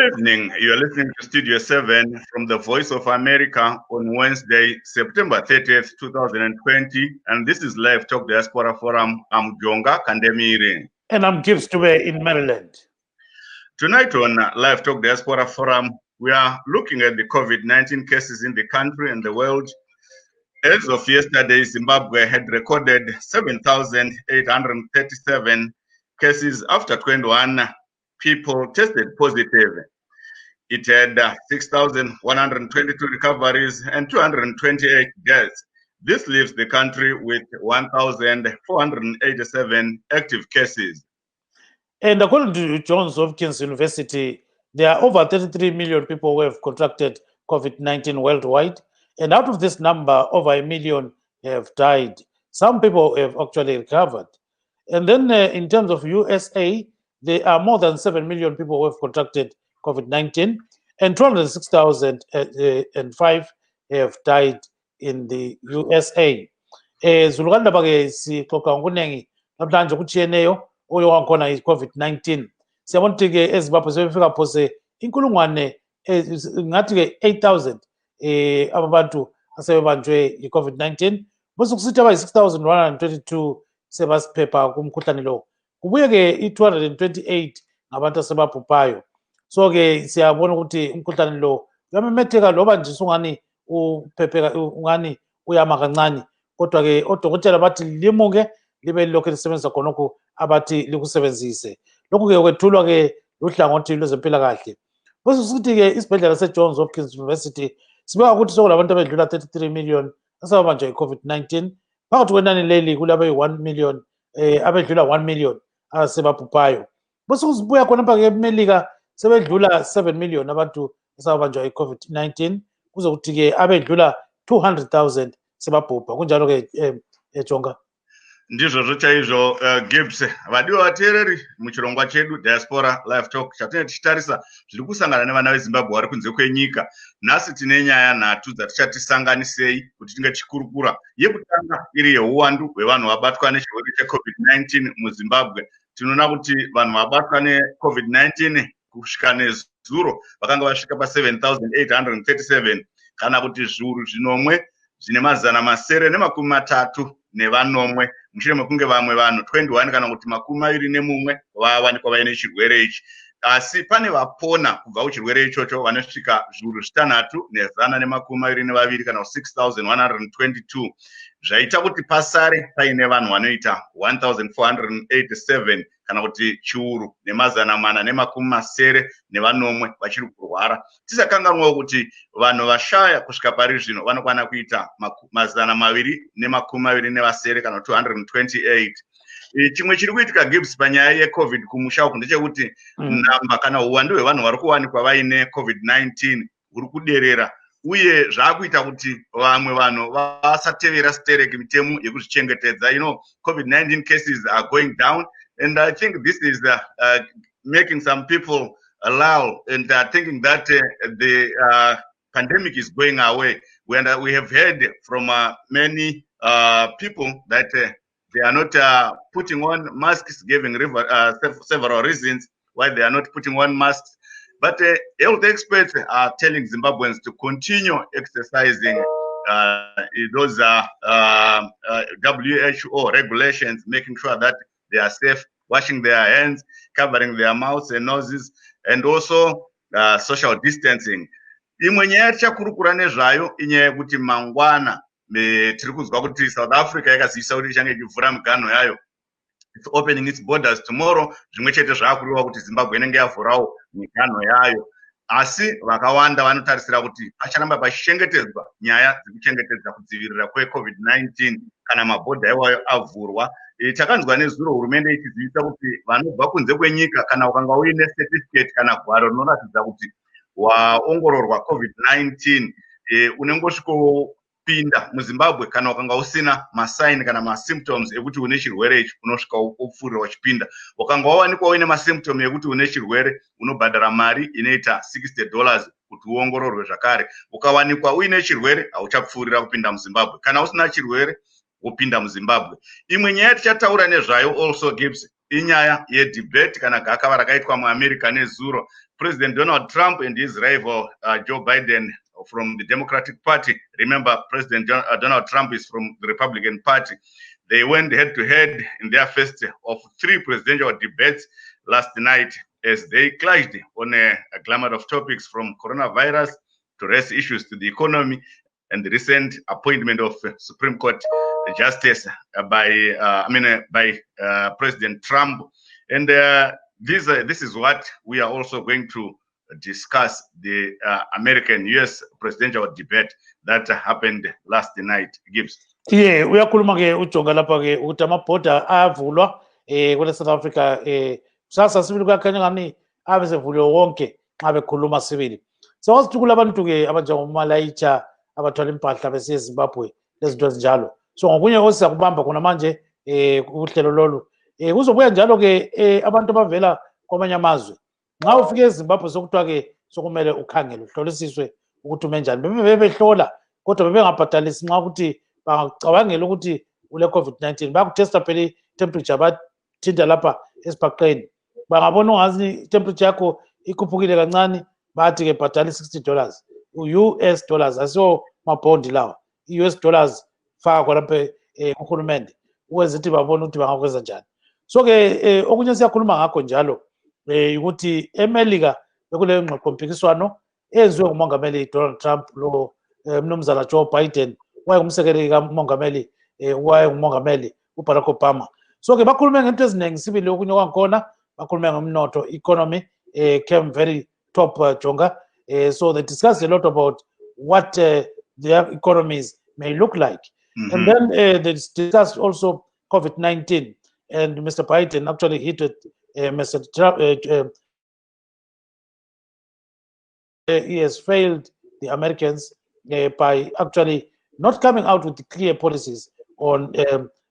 evening. You're listening to Studio 7 from the Voice of America on Wednesday, September 30th, 2020. And this is Live Talk Diaspora Forum. I'm Jonga Kandemiri. And I'm Gibbs Dube in Maryland. Tonight on Live Talk Diaspora Forum, we are looking at the COVID-19 cases in the country and the world. As of yesterday, Zimbabwe had recorded 7,837 cases after 21 people tested positive. It had 6,122 recoveries and 228 deaths. This leaves the country with 1,487 active cases. And according to Johns Hopkins University, there are over 33 million people who have contracted COVID-19 worldwide. And out of this number, over 1 million have died. Some people have actually recovered. And then in terms of USA, there are more than 7 million people who have contracted COVID-19, and 206,005 have died in the USA. Zulukanda bake sixoxa ngokunengi namhlanje kutshiyeneyo oyo wakhona i-COVID-19. Siyabona ukuthi ke eZimbabwe sebefika phose inkulungwane ngathi ke 8,000 abantu asebebanjwe i-COVID-19 bese kusithi abayi-6,122 sebasiphepha kumkhuhlane lo. Kubuye ke i-228 ngabantu asebabhubhayo. So ke siyabona ukuthi umkhuhlane lo uyamemetheka loba nje sungani uphepheka ungani uyama kancane, kodwa ke odokotela bathi limuke libe lokho lisebenza khonokho abathi likusebenzise. Lokhu ke kwethulwa ke luhlangothi lwezempilakahle. Bese sithi ke isibhedlela seJohns Hopkins University sibeka ukuthi sokulabantu abedlula 33 million asebabanjwa i-COVID-19. Phakathi kwenani leli kulabe 1 million abedlula 1 million asebabhubhayo. Bese kuzibuya khona lapha ke eMelika sebedlula 7 million abantu asebabanjwa i-COVID-19 kuze kuthi ke abedlula 200,000 sebabhubha. Kunjalo ke Jonga. Ndizvo chaizvo Gibbs. Vadiwa vateereri muchirongwa chedu Diaspora Live Talk chatinenge tichitarisa zviri kusangana nevana veZimbabwe vari kunze kwenyika. Nhasi tine nyaya nhatu dzatichatisanganisei kuti tingachikurukura. Yekutanga iri yeuwandu hwevanhu vabatwa nechirwere cheCovid-19 muZimbabwe. Tinoona kuti vanhu vabatwa neCovid-19 kusvika nezuro vakanga vasvika pa7,837 kana kuti zviuru zvinomwe zvine mazana masere nemakumi matatu nevanomwe mushure mekunge vamwe vanhu 21 kana kuti makumi maviri nemumwe vawanikwa vaine chirwere ichi. Asi pane vapona kubva kuchirwere ichocho vanosvika zviuru zvitanhatu nezana nemakumi maviri nevaviri kana 6,122 zvaita kuti pasare paine vanhu vanoita 1,487 kana kuti chiuru nemazana mana nemakumi masere nevanomwe vachiri kurwara. Tisakanganwawo kuti vanhu vashaya kusvika pari zvino vanokwana kuita mazana maviri nemakumi maviri nevasere kana 228. Chimwe chiri kuitika Gibbs panyaya yeCovid kumusha uku ndechekuti namba kana uwandu hwevanhu vari kuwanikwa vaine COVID-19 huri kuderera, uye zvaakuita kuti vamwe vanhu vasatevera sitereki mitemo yekuzvichengetedza. COVID-19 cases are going down, and I think this is making some people lull and thinking that the pandemic is going away. When we have heard from many people that they are not putting on masks, giving several reasons why they are not putting on masks. But health experts are telling Zimbabweans to continue exercising those WHO regulations, making sure that they are safe, washing their hands, covering their mouths and noses, and also social distancing. Imwe nyaya tichakurukura nezvayo inyaya yekuti mangwana tiri kuzwa kuti South Africa yakazivisa kuti ichange ichivhura miganho yayo. It's opening its borders tomorrow. Zvimwe chete zvaakureva kuti Zimbabwe inenge yavhurawo miganho yayo. Asi vakawanda vanotarisira kuti pacharamba pachichengetedzwa nyaya dzekuchengetedza kudzivirira kweCovid-19 kana mabhodha iwayo avhurwa. Takanzwa nezuro hurumende ichizivisa kuti vanobva kunze kwenyika kana ukanga uine certificate kana gwaro rinoratidza kuti waongororwa COVID-19 unengosvikopinda muZimbabwe kana ukanga usina masign kana masymptoms ekuti une chirwere ichi unosvika upfuurira wachipinda. Ukanga wawanikwa uine masymptom ekuti une chirwere unobhadhara mari inoita $60 kuti uongororwe zvakare. Ukawanikwa uine chirwere hauchapfuurira kupinda muZimbabwe. Kana usina chirwere wopinda muZimbabwe. Imwe nyaya tichataura nezvayo also Gibbs inyaya yedebate kana gakava rakaitwa muAmerica nezuro. President Donald Trump and his rival Joe Biden from the Democratic Party. Remember, President Donald Trump is from the Republican Party. They went head-to-head in their first of 3 presidential debates last night as they clashed on a gamut of topics from coronavirus to race issues to the economy and the recent appointment of Supreme Court Justice by President Trump. And this is what we are also going to discuss, the American-US presidential debate that happened last night. Gibbs. Yeah, uyakhuluma ke ujonga lapha ke ukuthi amabhoda avulwa kule South Africa sasa sibili kuyakhanya ngani ave sevuliwe wonke xa bekhuluma sibili. Sokuthi kulabantu ke abanjengomalayitsha abathwala impahla besiye eZimbabwe lezinto ezinjalo. So ngokunye osisa kubamba khona manje uhlelo lolu kuzobuya njalo ke abantu abavela kwamanye amazwe. Nxa ufike eZimbabwe sokuthiwa ke sokumele ukhangele uhlolisiswe ukuthi ume njani. Bebehlola kodwa bebengabhatalisi nxa ukuthi bangacabangela ukuthi ule COVID-19 bakutesta phela temperature bathinta lapha esibhaqeni. Bangabona ungazi temperature yakho ikhuphukile kancane bathi ke bhatala $60 US dollars asiyo mabhondi lawa. US dollars faka lapha kuhulumende ukwenza ukuthi babone ukuthi bangakwenza njani. So ke okunye siyakhuluma ngakho njalo ukuthi eMelika bekule ngxoxo mpikiswano eyenziwe ngumongameli Donald Trump lo mnumzana Joe Biden wayengumsekeli kamongameli wayengumongameli uBarack Obama. So ke bakhulume ngento eziningi sibili okunye kwakhona bakhulume ngomnotho economy came very top jonga. So they discussed a lot about what their economies may look like. And then they discussed also COVID-19, and Mr. Biden actually hit it. Mr. Trump, he has failed the Americans by actually not coming out with clear policies on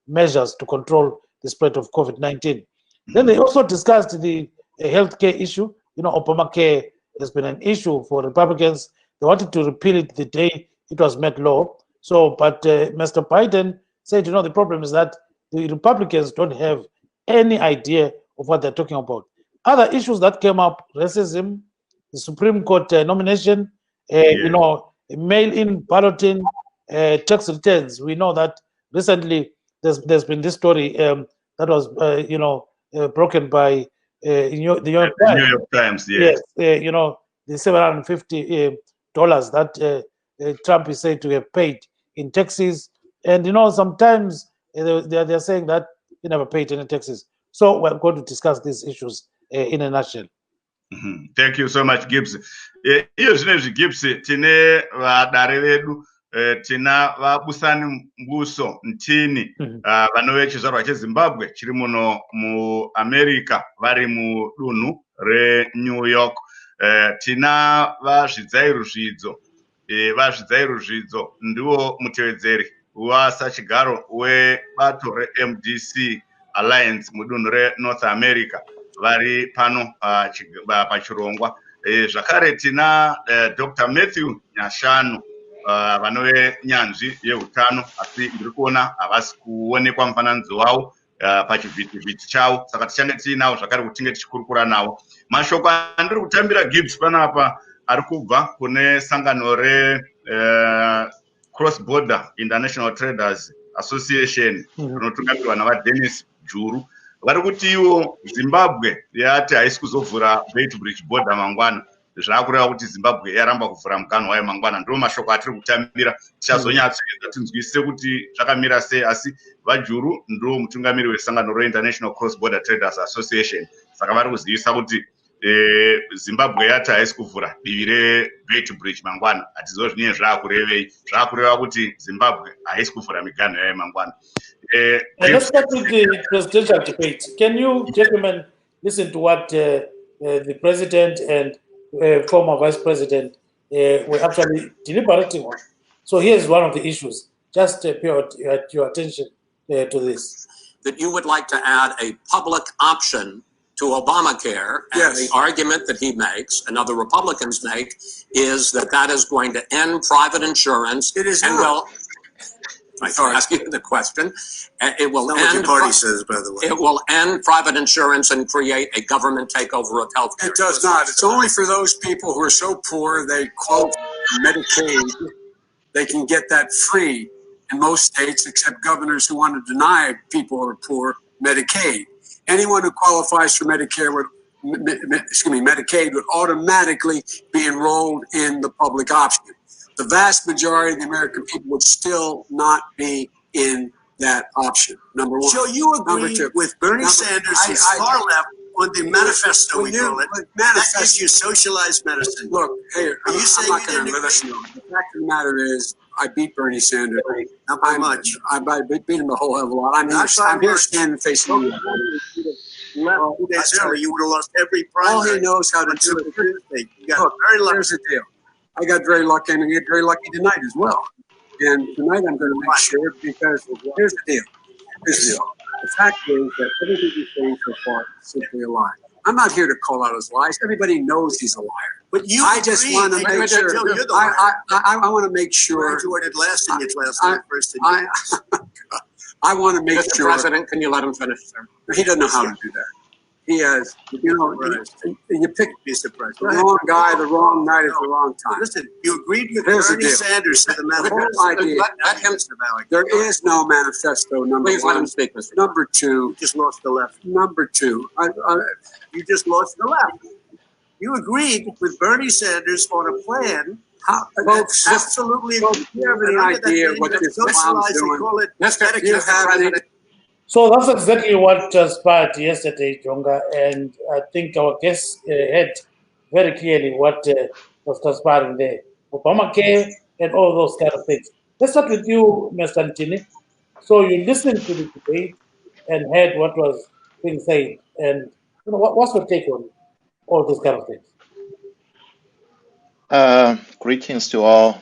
measures to control the spread of COVID-19. Then they also discussed the healthcare issue. You know, Obamacare has been an issue for Republicans. They wanted to repeal it the day it was made law. So, but Mr. Biden said, you know, the problem is that the Republicans don't have any idea of what they're talking about. Other issues that came up: racism, the Supreme Court nomination, you know, mail-in balloting, tax returns. We know that recently there's been this story that was, you know, broken by the New York Times. New York Times, yes. You know, the $750 that Trump is said to have paid in taxes, and you know, sometimes they're saying that he never paid any taxes. So we're going to discuss these issues in a nutshell. Thank you so much, Gibbs. Iyo zvinezvi Gibbs tine vadare vedu tina vabusani mbuso ntini vanove chizvarwa cheZimbabwe chiri muno muAmerica vari mudunhu reNew York. Tina vazvidzairizvidzo ndiwo mutevedzeri wasachigaro webato reMDC Alliance mudunhu reNorth America vari pano pachirongwa. Zvakare tina Dr. Matthew Nyashanu vanove nyanzvi yeutano, asi ndiri kuona havasi kuonekwa mufananidzo wavo pachivhitivhiti chavo, saka tichange tiinawo zvakare kuti tinge tichikurukura navo. Mashoko andiri kutambira Gibbs panapa ari kubva kune sangano Cross Border International Traders Association rinotungamirwa navaDennis Juru, vari kuti ivo Zimbabwe yati haisi kuzovhura Beit Bridge border mangwana, zvakureva kuti Zimbabwe yaramba kuvhura mukanwa wayo mangwana. Ndiwo mashoko atiri kutambira, tichazonyatsoedza tinzwisise kuti zvakamira sei, asi vaJuru ndiwo mutungamiri wesangano reInternational Cross Border Traders Association, saka vari kuzivisa kuti Zimbabwe yati haisi kuvhura divi reBeit Bridge mangwana. Hatizivo zvinenge zvaakurevei, zvaakureva kuti Zimbabwe haisi kuvhura miganho yayo mangwana. Let's start with the presidential debate. Can you, gentlemen, listen to what the president and former vice president were actually deliberating on? So here's one of the issues. Just pay your attention to this. That you would like to add a public option to Obamacare, and the argument that he makes and other Republicans make is that that is going to end private insurance. It is and not. Right, I ask you the question. It will Not what your party says, by the way. It will end private insurance and create a government takeover of health care. It does not. It's only for those people who are so poor they qualify for Medicaid. They can get that free in most states, except governors who want to deny people who are poor Medicaid. Anyone who qualifies for Medicare would, Medicaid would automatically be enrolled in the public option. The vast majority of the American people would still not be in that option. Number one. So you agree with Bernie Sanders, his far left, on the manifesto, we call it. That gives you socialized medicine. Look, hey, Are you saying I'm not you going to didn't listen. The fact of the matter is, I beat Bernie Sanders. Not by much. I beat him a whole hell of a lot. I'm here standing facing you. Left 2 days early, you would have lost every primary. All he knows how to do is Tuesday. You got very lucky. Here's the deal. I got very lucky, and I get very lucky tonight as well. And tonight I'm going to make sure, because here's the deal. Here's the deal. The fact is that everything he's saying so far is simply a lie. I'm not here to call out his lies. Everybody knows he's a liar. But you I just want to make sure. I want to make sure. Graduated last in your class, first in I want to make Mr. sure. President, can you let him finish, sir? He doesn't know how to do that. He has, you pick Mr. President. the wrong guy, the wrong night at the wrong time. Listen, you agreed with Here's the Bernie deal. Sanders to the whole manifesto. idea. Let him. There is no manifesto, number Please let one. him speak, Mr. Number two. You just lost the left. Number two. You just lost the left. You agreed with Bernie Sanders on a plan. Folks, Absolutely. folks, you have any idea what this clown's doing? Mr. President. So that's exactly what transpired yesterday, Jonga, and I think our guests had very clearly what was transpiring there. Obamacare and all those kind of things. Let's start with you, Mr. Ntini. So you listened to the debate and heard what was being said, and what's your take on all those kind of things? Greetings to all.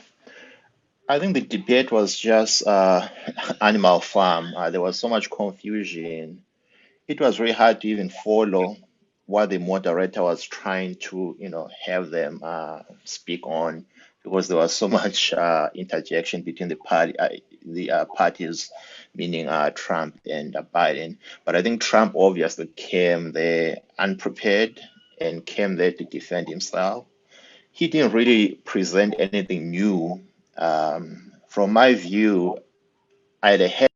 I think the debate was just Animal Farm. There was so much confusion. It was really hard to even follow what the moderator was trying to, have them speak on, because there was so much interjection between the parties, meaning Trump and Biden. But I think Trump obviously came there unprepared and came there to defend himself. He didn't really present anything new. From my view, I'd had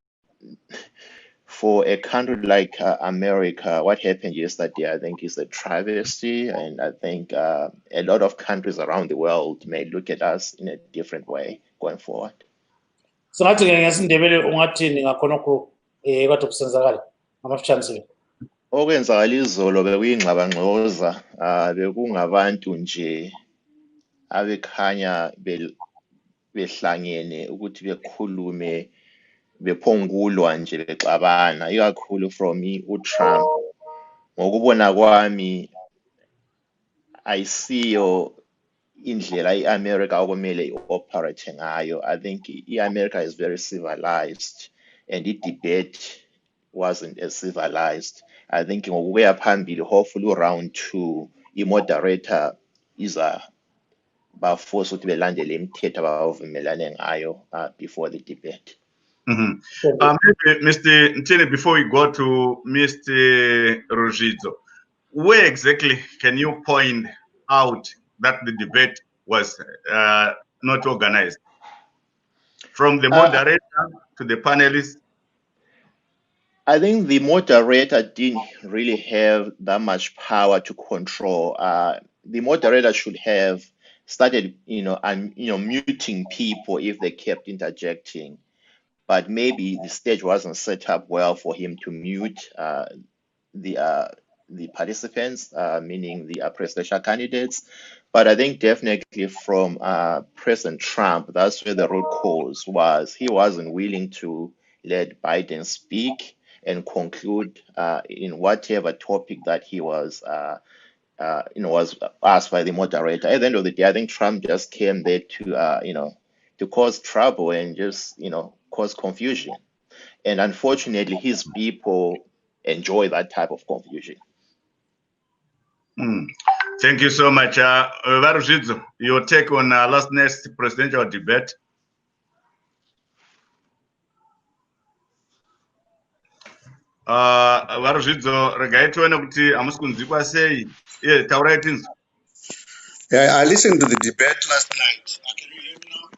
for a country like America, what happened yesterday, I think, is a travesty. And I think a lot of countries around the world may look at us in a different way going forward. So ngathi ngesindebele ungathini ngakhonokho kade kusenzakala ngamafutshanisile. Okwenzakala izolo bekuyingxabangxoza, bekungabantu nje abekhanya behlangene ukuthi bekhulume bephongulwa nje bexabana, ikakhulu from uTrump. Ngokubona kwami ayisiyo indlela iAmerica okumele ioperate ngayo. I think iAmerica is very civilized and the debate wasn't as civilized. I think ngokuya phambili, hopefully round 2 imoderator iza baforce ukuthi belandele imithetho abavumelane ngayo before the debate. Maybe, Mr. Ntini, before we go to Mr. Rogizo, where exactly can you point out that the debate was not organized? From the moderator to the panelists? I think the moderator didn't really have that much power to control. The moderator should have started, muting people if they kept interjecting. But maybe the stage wasn't set up well for him to mute the participants, meaning the presidential candidates. But I think definitely from President Trump, that's where the root cause was. He wasn't willing to let Biden speak and conclude in whatever topic that he was, was asked by the moderator. At the end of the day, I think Trump just came there to, to cause trouble and just, cause confusion. And unfortunately, his people enjoy that type of confusion. Thank you so much. Varuzidzo, your take on last night's presidential debate? Varuzvidzo regai tione kuti hamusi kunzwikwa sei. Taurai tinzwa. Yeah, I listened to the debate last night. Can you hear me now?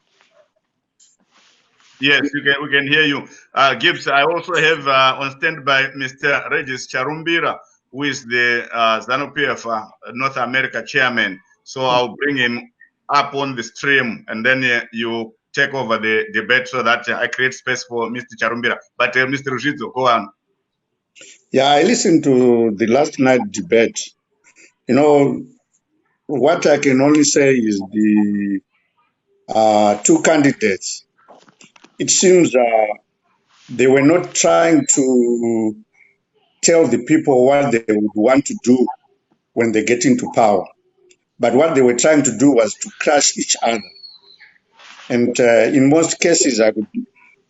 Yes, we can hear you. Gibbs, I also have on standby Mr. Regis Charumbira, who is the ZANU-PF North America chairman. So I'll bring him up on the stream, and then you take over the debate so that I create space for Mr. Charumbira. But Mr. Rushidzo, go on. Yeah, I listened to the last night debate. You know, what I can only say is the two candidates, it seems they were not trying to tell the people what they would want to do when they get into power. But what they were trying to do was to crush each other. And in most cases, I would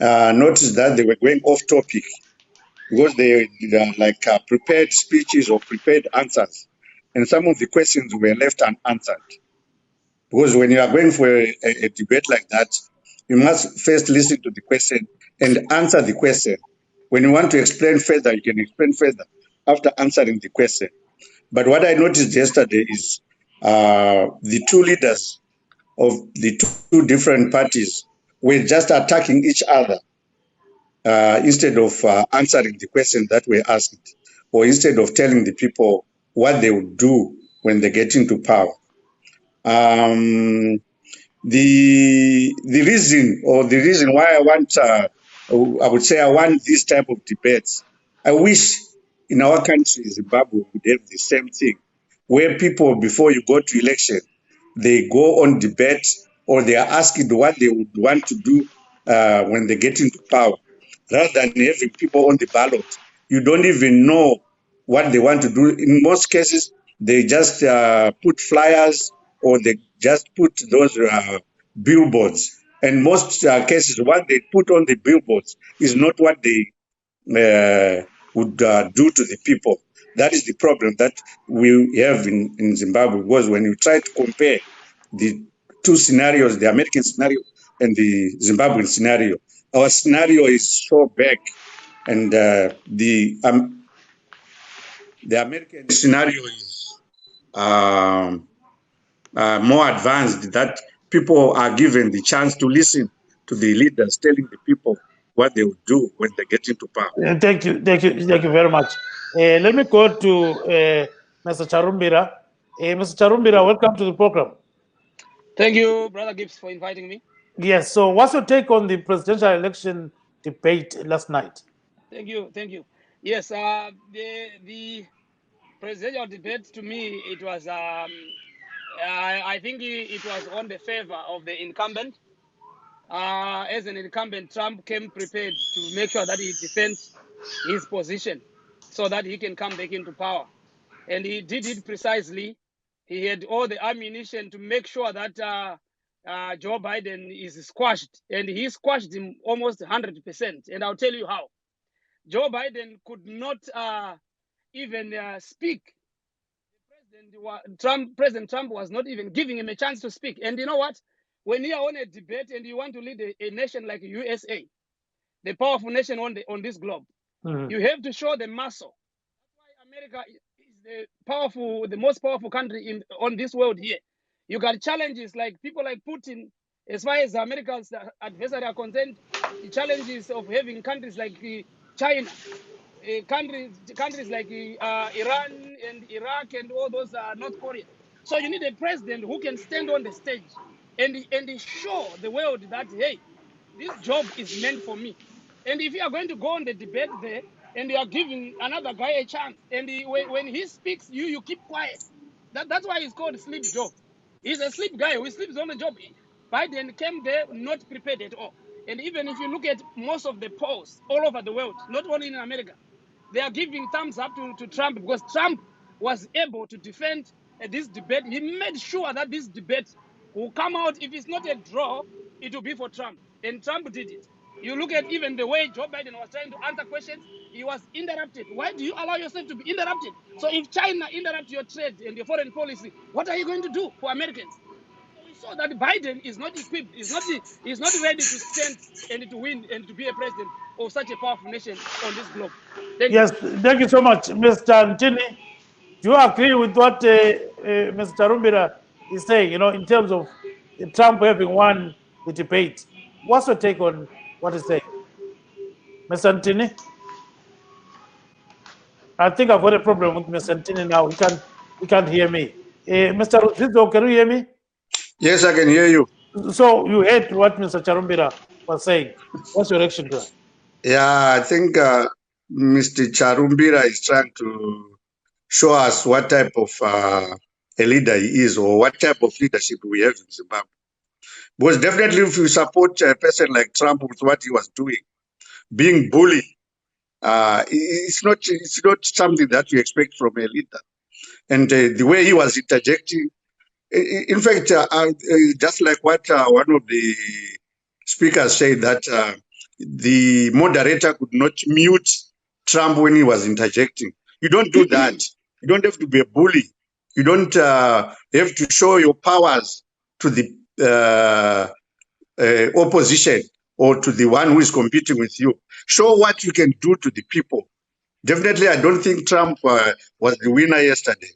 notice that they were going off topic because they like prepared speeches or prepared answers. And some of the questions were left unanswered. Because when you are going for a debate like that, you must first listen to the question and answer the question. When you want to explain further, you can explain further after answering the question. But what I noticed yesterday is the two leaders of the two different parties were just attacking each other instead of answering the questions that were asked, or instead of telling the people what they would do when they get into power. The reason why I want, I would say I want this type of debates. I wish in our country, Zimbabwe, would have the same thing, where people, before you go to election, they go on debate or they are asked what they would want to do when they get into power, rather than having people on the ballot. You don't even know what they want to do. In most cases, they just put flyers or they just put those billboards. And most cases, what they put on the billboards is not what they would do to the people. That is the problem that we have in Zimbabwe, because when you try to compare the two scenarios, the American scenario and the Zimbabwean scenario, our scenario is so big, and the American scenario is more advanced, that people are given the chance to listen to the leaders telling the people what they will do when they get into power. Thank you very much. Let me go to Mr. Charumbira. Mr. Charumbira, welcome to the program. Thank you, Brother Gibbs, for inviting me. Yes, so what's your take on the presidential election debate last night? Thank you. Yes, the presidential debate, to me, it was, I think it was on the favor of the incumbent. As an incumbent, Trump came prepared to make sure that he defends his position so that he can come back into power. And he did it precisely. He had all the ammunition to make sure that Joe Biden is squashed, and he squashed him almost 100%. And I'll tell you how. Joe Biden could not even speak. President Trump was not even giving him a chance to speak. And you know what? When you are on a debate and you want to lead a nation like USA, the powerful nation on this globe, you have to show the muscle. That's why America is the most powerful country on this world here. You got challenges like people like Putin. As far as America's adversary are concerned, the challenges of having countries like China, countries like Iran and Iraq and all those North Korea. So you need a president who can stand on the stage and show the world that, hey, this job is meant for me. And if you are going to go on the debate there and you are giving another guy a chance, and when he speaks, you keep quiet. That's why he's called Sleep Joe. He's a sleep guy who sleeps on the job. Biden came there not prepared at all. And even if you look at most of the polls all over the world, not only in America, they are giving thumbs up to Trump because Trump was able to defend this debate. He made sure that this debate will come out. If it's not a draw, it will be for Trump. And Trump did it. You look at even the way Joe Biden was trying to answer questions, he was interrupted. Why do you allow yourself to be interrupted? So if China interrupts your trade and your foreign policy, what are you going to do for Americans? So we so that Biden is not equipped, is not ready to stand and to win and to be a president of such a powerful nation on this globe. Yes, thank you so much, Mr. Ntini. Do you agree with what Mr. Charumbira is saying, in terms of Trump having won the debate? What's your take on what he's saying? Mr. Ntini? I think I've got a problem with Mr. Ntini now. He can't hear me. Mr. Rizzo, can you hear me? Yes, I can hear you. So you heard what Mr. Charumbira was saying. What's your reaction to that? Yeah, I think Mr. Charumbira is trying to show us what type of a leader he is, or what type of leadership we have in Zimbabwe. Because definitely if you support a person like Trump with what he was doing, being bullied, it's not something that you expect from a leader. And the way he was interjecting, in fact, just like what one of the speakers said, that the moderator could not mute Trump when he was interjecting. You don't do that. You don't have to be a bully. You don't have to show your powers to the opposition or to the one who is competing with you. Show what you can do to the people. Definitely, I don't think Trump was the winner yesterday.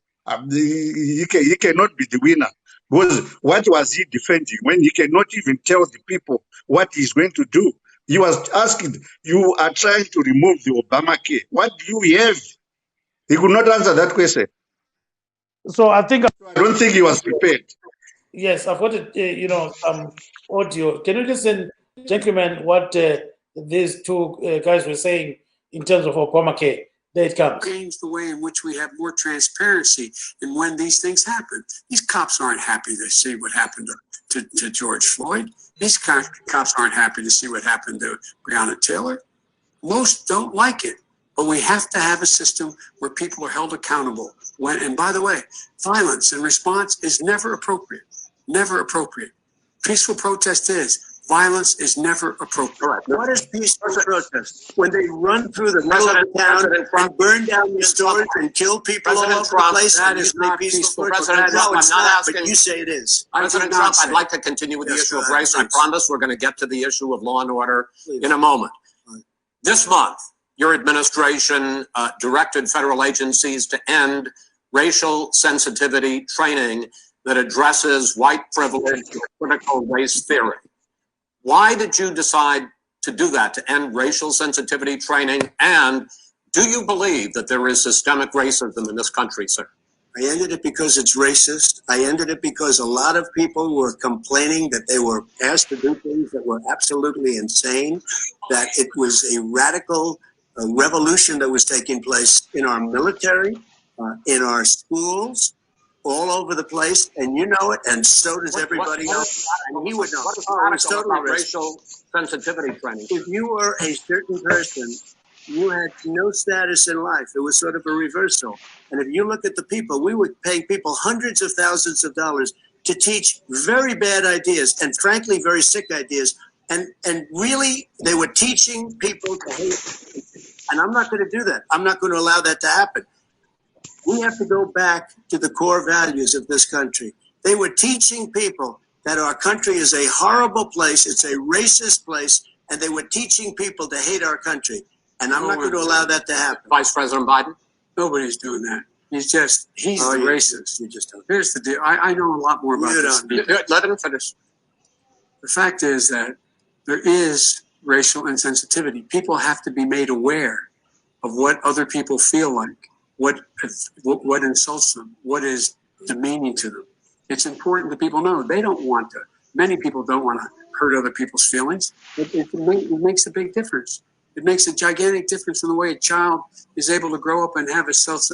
He cannot be the winner. Because what was he defending when he cannot even tell the people what he's going to do? He was asking, you are trying to remove the Obamacare. What do you have? He could not answer that question. So I don't think he was prepared. Yes, I've got some audio. Can you listen, gentlemen, what these two guys were saying in terms of Obamacare? There it comes. Change the way in which we have more transparency in when these things happen. These cops aren't happy to see what happened to George Floyd. These cops aren't happy to see what happened to Breonna Taylor. Most don't like it, but we have to have a system where people are held accountable. And by the way, violence in response is never appropriate. Never appropriate. Peaceful protest is. Violence is never appropriate. What is peaceful protest? When they run through the middle of the town and burn down your stores and kill people all over the place? That is not peaceful. President Trump, I'm not asking. But you say it is. President Trump, I'd like to continue with the issue of race. I promise we're going to get to the issue of law and order in a moment. This month, your administration directed federal agencies to end racial sensitivity training that addresses white privilege and critical race theory. Why did you decide to do that, to end racial sensitivity training? And do you believe that there is systemic racism in this country, sir? I ended it because it's racist. I ended it because a lot of people were complaining that they were asked to do things that were absolutely insane, that it was a radical revolution that was taking place in our military, in our schools, all over the place, and you know it, and so does everybody else. And he would know. What is radical about racial sensitivity training? If you were a certain person, you had no status in life. It was sort of a reversal. And if you look at the people, we were paying people hundreds of thousands of dollars to teach very bad ideas and frankly very sick ideas. And really, they were teaching people to hate. And I'm not going to do that. I'm not going to allow that to happen. We have to go back to the core values of this country. They were teaching people that our country is a horrible place, it's a racist place, and they were teaching people to hate our country. And I'm not going to allow that to happen. Vice President Biden? Nobody's doing that. He's the racist. You just don't. Here's the deal. I know a lot more about this. Let him finish. The fact is that there is racial insensitivity. People have to be made aware of what other people feel like, what insults them, what is demeaning to them. It's important that people know they don't want to. Many people don't want to hurt other people's feelings. It makes a big difference. It makes a gigantic difference in the way a child is able to grow up and have a sense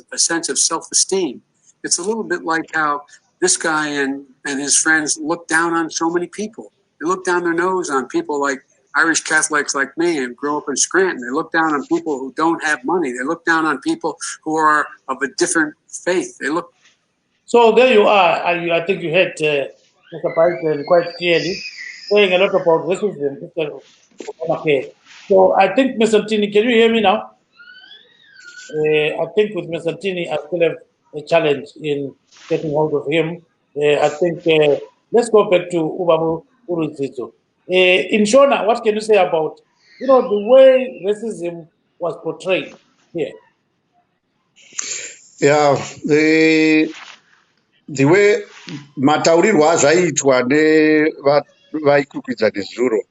of self-esteem. It's a little bit like how this guy and his friends look down on so many people. They look down their nose on people like Irish Catholics like me and grow up in Scranton. They look down on people who don't have money. They look down on people who are of a different faith. So there you are. I think you heard Mr. Biden quite clearly saying a lot about racism. Okay. So I think, Mr. Ntini, can you hear me now? I think with Mr. Ntini, I still have a challenge in getting hold of him. I think let's go back to Ubabu Uruzito. In Shona, what can you say about, the way racism was portrayed here? Yeah, the way mataurirwa azvaitwa nevaikukwidza nezuro,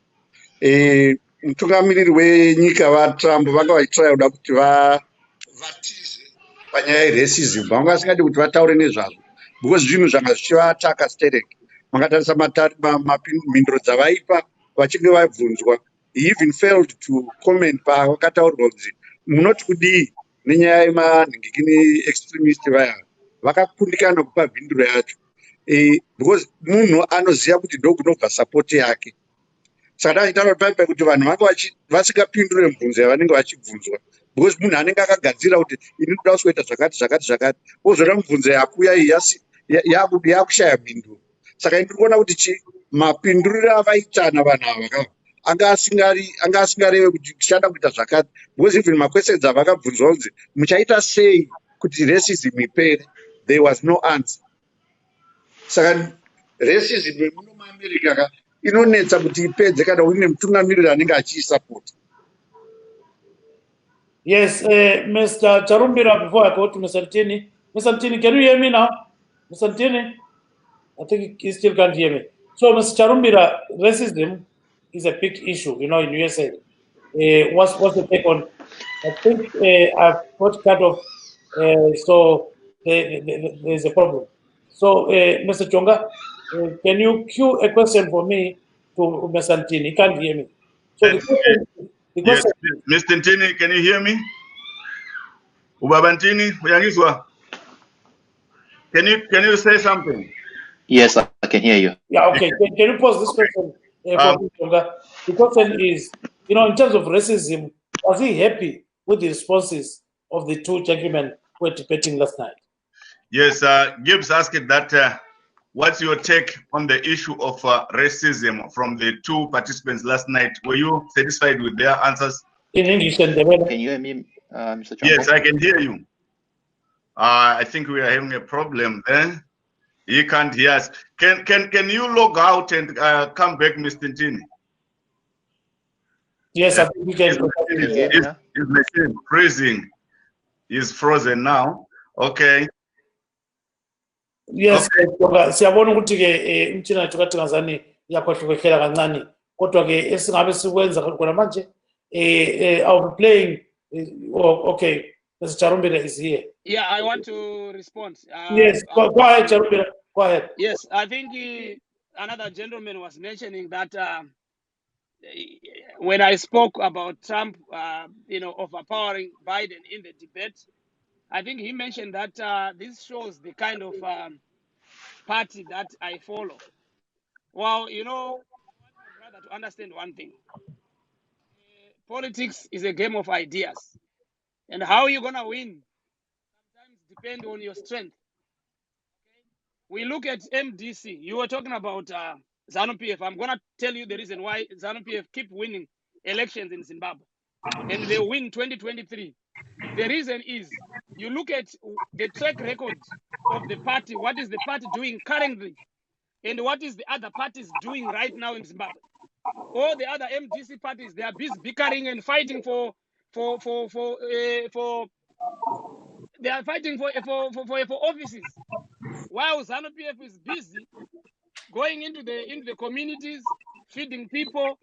mutungamiriri wenyika vaTrump vanga vachitraya kuda kuti vatize panyaya yeracism. Vanga vasingadi kuti vataure nezvazvo because zvinhu zvanga zvichivataka stereki. Makatarisa mhinduro dzavaipa vachinge vabvunzwa. He even failed to comment pavakataurirwa kuti munoti kudii nenyaya yemanhingikini extremist vaya. Vakakundikana kupa mhinduro yacho because munhu anoziva kuti ndokunobva sapoti yake. Saka achitaura paipai kuti vanhu vanga vasingapindure mibvunzo yavanenge vachibvunzwa because munhu anenge akagadzira kuti ini ndoda kuzoita zvakati ozora mibvunzo yakuya iyi yakushaya mhinduro. Saka ini ndiri kuona kuti mapinduriro avaitana vanhu ava anga asingareve kuti tichada kuita zvakati because even maquestions avakabvunzwa kunzi muchaita sei kuti racism ipere, there was no answer. Saka racism yemuno muAmerica inonetsa kuti ipedze kana une mutungamiriri anenge achiisapota. Yes, Mr. Charumbira, before I go to Mr. Ntini. Mr. Ntini, can you hear me now? Mr. Ntini? I think he still can't hear me. So, Mr. Charumbira, racism is a big issue, in USA. What's the take on? I think I've got cut off, so there's a problem. So, Mr. Chonga, can you cue a question for me to Mr. Ntini? He can't hear me. So the question, yes, Mr. Ntini, can you hear me? Ubaba Ntini, uyangizwa? Can you say something? Yes, I can hear you. Yeah, okay. Can you pose this question for me, Chonga? The question is, in terms of racism, was he happy with the responses of the two gentlemen who were debating last night? Yes, Gibbs asked that, what's your take on the issue of racism from the two participants last night? Were you satisfied with their answers? In English and Develop. Can you hear me, Mr. Chonga? Yes, I can hear you. I think we are having a problem there. He can't hear us. Can you log out and come back, Mr. Ntini? Yes, I think we can. His machine freezing. He's frozen now. Okay. Yes, siyabona ukuthi ke umtshina wethu kaTinzania yakhohlokela kancane kodwa ke esingabe sikwenza khona manje I'll be playing okay, Mr. Charumbira is here. Yeah, I want to respond. Yes, go ahead, Charumbira. Go ahead. Yes, I think another gentleman was mentioning that when I spoke about Trump, overpowering Biden in the debate, I think he mentioned that this shows the kind of party that I follow. Well, I want my brother to understand one thing. Politics is a game of ideas. And how you're going to win sometimes depend on your strength. Okay? We look at MDC. You were talking about ZANU-PF. I'm going to tell you the reason why ZANU-PF keep winning elections in Zimbabwe. And they win 2023. The reason is you look at the track record of the party. What is the party doing currently? And what is the other parties doing right now in Zimbabwe? All the other MDC parties, they are busy bickering and fighting they are fighting for offices. While ZANU-PF is busy going into the communities, feeding people,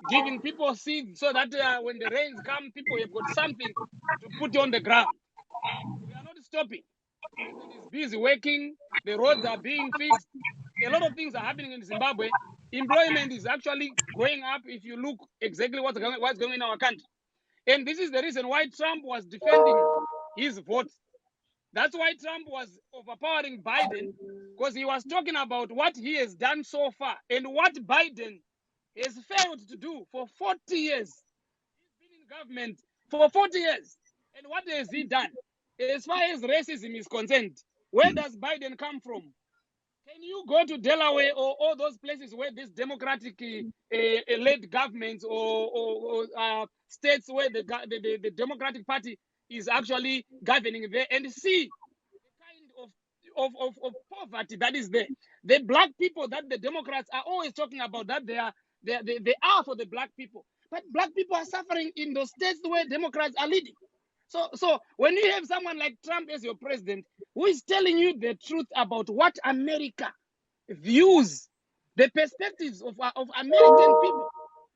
giving people seeds so that when the rains come, people have got something to put on the ground. We are not stopping. Government is busy working. The roads are being fixed. A lot of things are happening in Zimbabwe. Employment is actually going up if you look exactly what's going on in our country. And this is the reason why Trump was defending his vote. That's why Trump was overpowering Biden, because he was talking about what he has done so far and what Biden has failed to do for 40 years. He's been in government for 40 years. And what has he done? As far as racism is concerned, where does Biden come from? Can you go to Delaware or all those places where this democratic-led governments or states where the Democratic Party is actually governing there and see the kind of poverty that is there? The black people that the Democrats are always talking about, that they are for the black people. But black people are suffering in those states where Democrats are leading. So when you have someone like Trump as your president, who is telling you the truth about what America views, the perspectives of American people,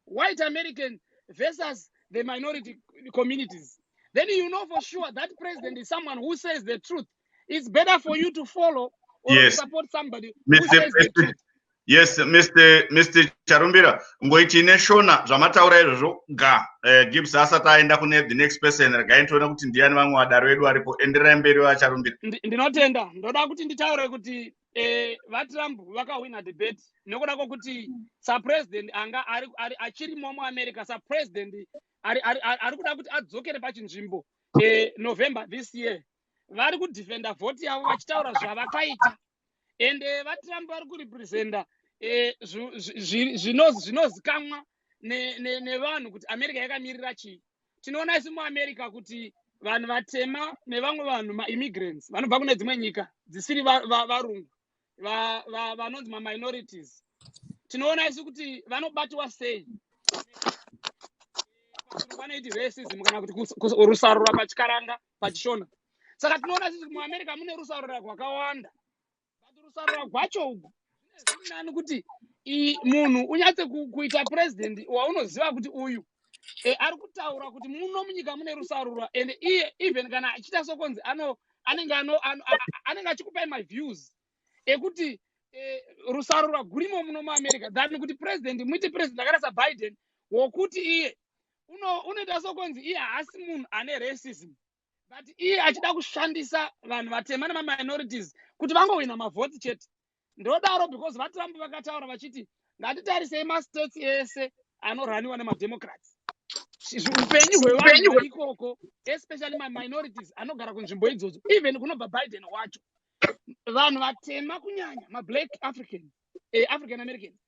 white American versus the minority communities, then you know for sure that president is someone who says the truth. It's better for you to follow or Yes. support somebody who says the truth. Yes, Mr. Charumbira, ngoitine shona zvamataura izvozvo ga Gibbs asati aenda kune the next person ragaitoona kuti ndiani vamwe vadaro vedu varipo enderai mberi vaCharumbira. Ndinotenda ndoda kuti nditaure kuti vaTrump vakawina debate nekuda kwokuti sapresident anga achirimo muAmerica, sapresident ari kuda kuti adzokere pachinzvimbo November this year. Vari kudefenda vote yavo vachitaura zvavakaita, ende vaTrump vari kurepresenta zvinozikamwa nevanhu kuti America yakamirira chii. Tinoona isi muAmerica kuti vanhu vatema nevamwe vanhu maimmigrants vanobva kune dzimwe nyika dzisiri varungu vanonzi maminorities, tinoona isi kuti vanobatwa sei, vanoiti racism kana kuti rusarura pachikaranga pachishona. Saka tinoona isi muAmerica mune rusarura rwakawanda, but rusarura rwacho ugu zvinani kuti munhu unyatse kuita president waunoziva kuti uyu ari kutaura kuti muno munyika mune rusarura, and iye even kana achiita sokonzi anenge achikupai my views ekuti rusarura gurimo muno muAmerica than kuti president muiti president akaita saBiden wokuti iye unoita sokonzi iye haasi munhu ane racism, but iye achida kushandisa vanhu vatema nemaminorities kuti vangowina mavhoti chete. Ndodaro because vaTrump vakataura vachiti ngatitarisei mastates ese anoraniwa nemademocrats, upenyu hwevanhu ikoko, especially minorities anogara kunzvimbo idzodzo, even kunobva Biden wacho. Vanhu vatema kunyanya mablack African Americans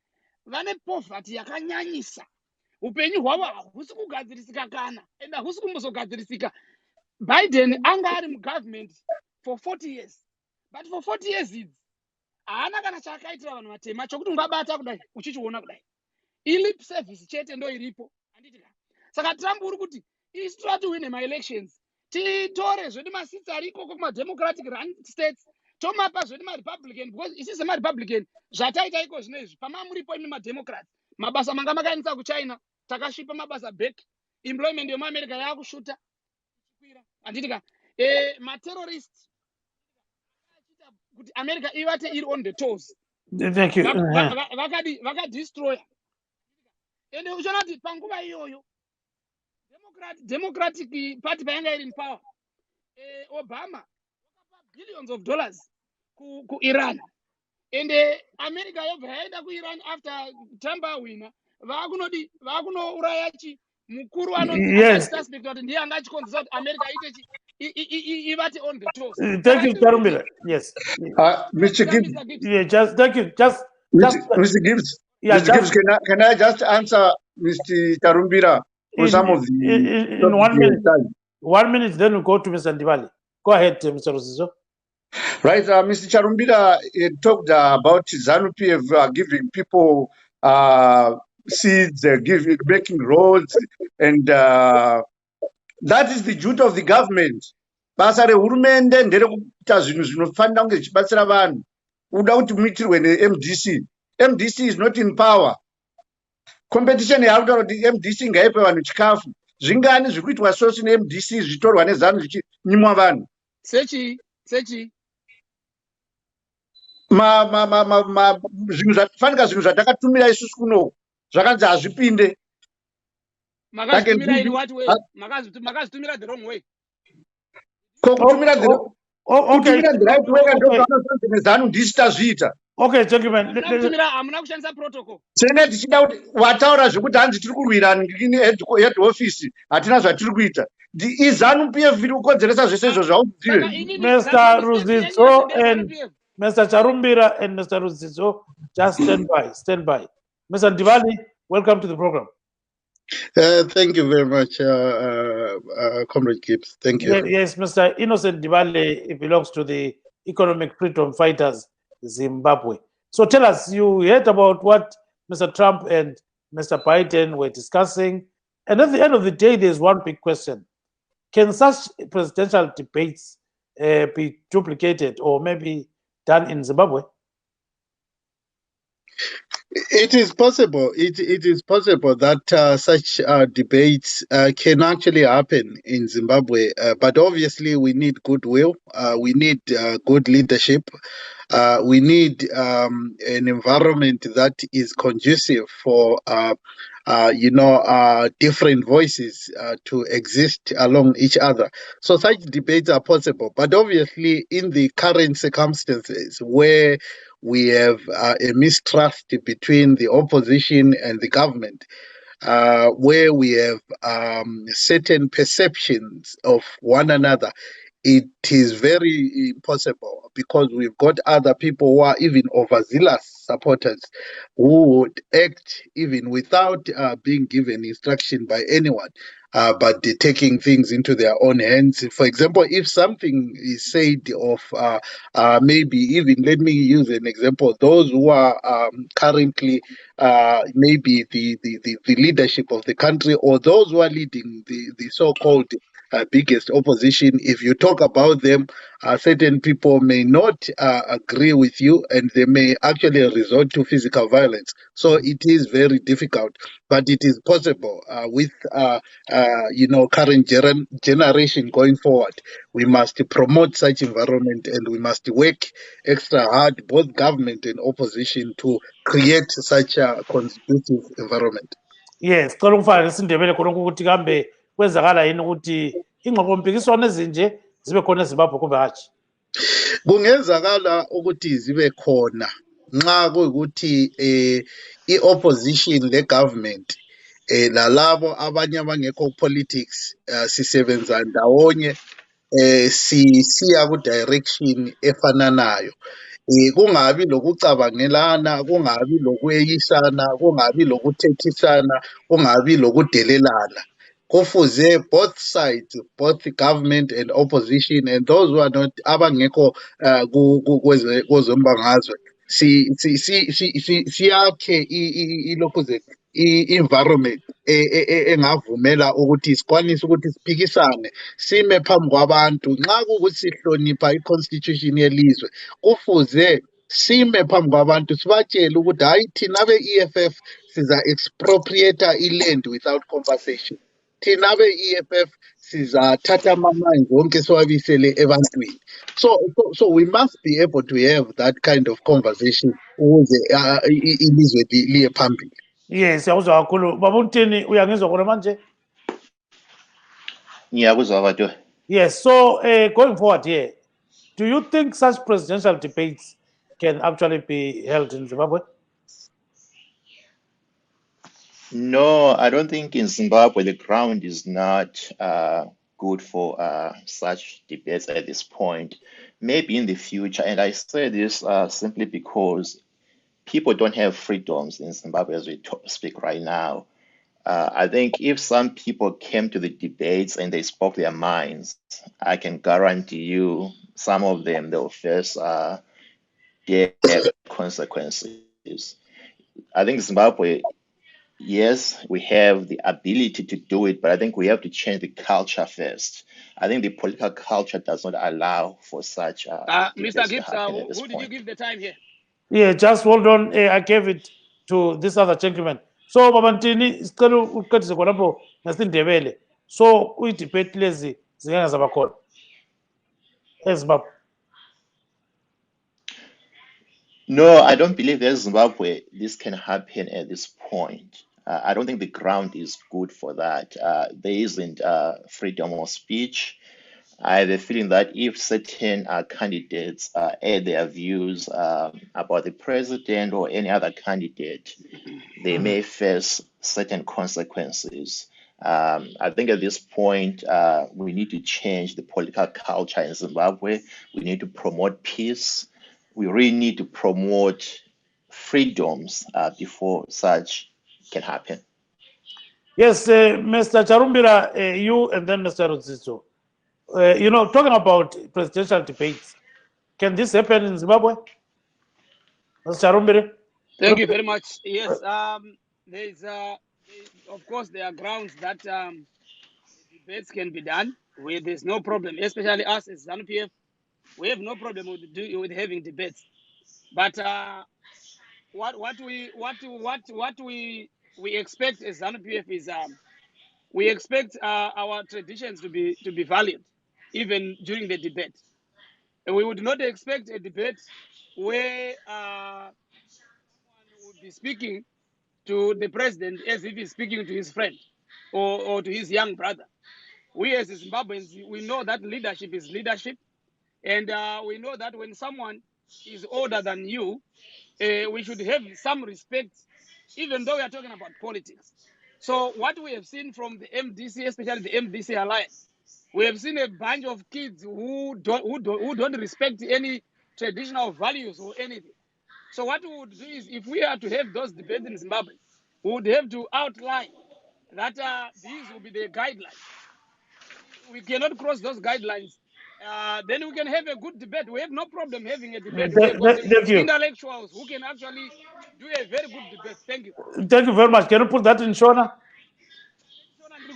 vane poverty yakanyanyisa, upenyu hwavo hahusi kugadzirisika kana ende hahusi kumbozogadzirisika. Biden anga ari mugovernment for 40 years, but for 40 years idzi haana kana chaakaitira vanhu vatema chokuti ungabata kudai uchichiona kudai, ilip service chete ndo iripo. Saka Trump uri kuti isu try to win my elections, titore zvedi masitsi ari ikoko kumademocratic run states tomapa zvedi marepublican, because isi semarepublican zvataita iko zvino izvi pamamuripo imi mademocrats mabasa manga makaendesa kuchina takasvipa mabasa back, employment yemuAmerica yakushuta anditika materrorist kuti America ivate iri on the toes. Thank you. Vakadestroya, ende uchiona kuti panguva iyoyo Democratic Party payanga iri in power, Obama wakapa billions of dollars ku Iran, ende America yobva yaenda ku Iran after Trump awina, vakunouraya mukuru anonzi suspect kuti ndiye anga achikonzesa kuti America ivate on the toes. Thank you, Charumbira. Yes. Mr. Gibbs. Yeah, thank you. Mr. Gibbs. Yeah, Mr. Gibbs, can I just answer Mr. Charumbira for some of the... In 1 minute. 1 minute, then we'll go to Mr. Ndivali. Go ahead, Mr. Rosizo. Right, Mr. Charumbira talked about ZANU-PF giving people seeds, making roads, and that is the duty of the government. Basa rehurumende nderekuita zvinhu zvinofanira kunge zvichibatsira vanhu. Uda kuti muitirwe neMDC. MDC is not in power. Competition yaakutaura kuti MDC ngaipe vanhu chikafu. Zvingani zviri kuitwa sosi neMDC zvitorwa nezanu zvichinyimwa vanhu. Sechi. Zvinhu zvatifanika zvinhu zvatakatumira isusu kuno zvakanzi hazvipinde. Makazitumira in what way? Makazitumira the wrong way. Kutumira the right way and nezanu ndisi tazviita. Okay, gentlemen. Hamuna kushandisa protocol. Sene tichida kuti wataura zvekuti hanzi tiri kurwira head office hatina zvatiri kuita. IZANU-PF iri kukonzeresa zvese izvo zvaudziwe. Mr. Ruzizo and Mr. Charumbira and Mr. Ruzizo, just stand by. Mr. Ndivali, welcome to the program. Thank you very much, Comrade Gibbs. Thank you. Yes, Mr. Innocent Ndivali belongs to the Economic Freedom Fighters, Zimbabwe. So tell us, you heard about what Mr. Trump and Mr. Biden were discussing. And at the end of the day, there's one big question. Can such presidential debates be duplicated or maybe done in Zimbabwe? It is possible. It is possible that such debates can actually happen in Zimbabwe, but obviously we need goodwill. We need good leadership. We need an environment that is conducive for different voices to exist along each other. So such debates are possible, but obviously in the current circumstances where we have a mistrust between the opposition and the government, where we have certain perceptions of one another, it is very impossible because we've got other people who are even overzealous supporters who would act even without being given instruction by anyone, but they're taking things into their own hands. For example, if something is said of maybe even, let me use an example, those who are currently maybe the leadership of the country, or those who are leading the so-called biggest opposition, if you talk about them, certain people may not agree with you and they may actually resort to physical violence. So it is very difficult, but it is possible with current generation going forward. We must promote such environment and we must work extra hard, both government and opposition, to create such a conducive environment. Yes, cela ukufana nesindebele khona ukuthi kambe kwenzakala yini ukuthi ingxoxompikiswano ezinje zibe khona eZimbabwe kumbe hatshi? Kungenzakala ukuthi zibe khona nxa kuyikuthi i-opposition le-government lalabo abanye abangekho politics sisebenza ndawonye sisiya ku-direction efananayo. Kungabi lokucabangelana, kungabi lokweyisana, kungabi lokuthethisana, kungabi lokudelelana. Kufuze both sides, both the government and opposition, and those who are not abangekho kwezombangazwe, siyakhe ilokuze i-environment engavumela ukuthi sikwanise ukuthi siphikisane, sime phambi kwabantu. Nxa kuwukuthi sihlonipha i-constitution yelizwe, kufuze sime phambi kwabantu sibatshele ukuthi hayi, thina be-EFF siza-expropriata i-land without compensation. Thina be-EFF sizathatha ama-mines wonke siwabisele ebantwini. So we must be able to have that kind of conversation ukuze ilizwe liye phambili. Yes, siyakuzwa kakhulu. Baba uNtini uyangizwa khona manje? Ngiyakuzwa batho. Yes, so going forward here, do you think such presidential debates can actually be held in Zimbabwe? No, I don't think in Zimbabwe the ground is not good for such debates at this point. Maybe in the future, and I say this simply because people don't have freedoms in Zimbabwe as we speak right now. I think if some people came to the debates and they spoke their minds, I can guarantee you some of them they'll face death consequences. I think Zimbabwe, yes, we have the ability to do it, but I think we have to change the culture first. I think the political culture does not allow for such Mr. Gibbs, who did you give the time here? Yeah, just hold on. I gave it to this other gentleman. So Baba Ntini sicela uqedise khonapho ngesindebele. So uyi-debate lezi zingeke zaba khona eZimbabwe. No, I don't believe that Zimbabwe this can happen at this point. I don't think the ground is good for that. There isn't freedom of speech. I have a feeling that if certain candidates add their views about the president or any other candidate, they may face certain consequences. I think at this point, we need to change the political culture in Zimbabwe. We need to promote peace. We really need to promote freedoms before such can happen. Yes, Mr. Charumbira, you and then Mr. Rudziso. Talking about presidential debates, can this happen in Zimbabwe? Mr. Rumbiri? Thank you very much. Yes, there's of course there are grounds that debates can be done where there's no problem, especially us as ZANU-PF. We have no problem with having debates. But what we expect as ZANU-PF is we expect our traditions to be valued even during the debate. And we would not expect a debate where someone would be speaking to the president as if he's speaking to his friend or to his young brother. We as Zimbabweans, we know that leadership is leadership. And we know that when someone is older than you, we should have some respect, even though we are talking about politics. So what we have seen from the MDC, especially the MDC alliance, we have seen a bunch of kids who don't respect any traditional values or anything. So what we would do is, if we are to have those debates in Zimbabwe, we would have to outline that these will be the guidelines. We cannot cross those guidelines. Then we can have a good debate. We have no problem having a debate. We have got Thank you. intellectuals who can actually do a very good debate. Thank you. Thank you very much. Can you put that in Shona?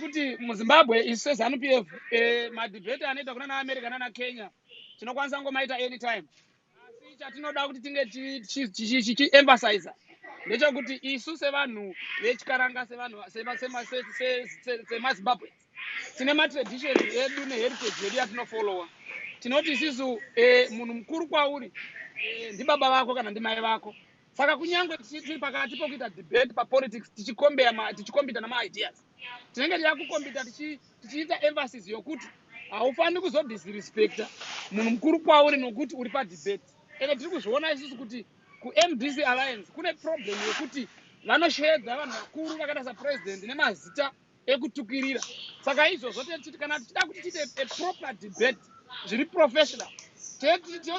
Kuti muZimbabwe isu seZANU-PF madebate anoita kuna America nana Kenya tinokwanisa ngomaita anytime. Asi chatinoda kuti tinge tichi-emphasize ndechekuti isu sevanhu vechikaranga semaZimbabwe tine matraditions edu neheritage yedu yatinofollowa. Tinoti isisu munhu mukuru kwauri ndibaba vako kana ndimai vako. Saka kunyangwe tiri pakati pokuita debate papolitics tichikombita nama-ideas, tinenge tiyakukombita tichiita emphasis yokuti haufani kuzodisrespecta munhu mukuru kwauri nokuti uri padebate. Ende tiri kuzviona isusu kuti ku-MDC alliance kune problem yokuti vanosheedza vanhu vakuru vakaita sapresident nemazita ekutukirira. Saka izvozvo kana tichida kuti tiite a proper debate zviri professional,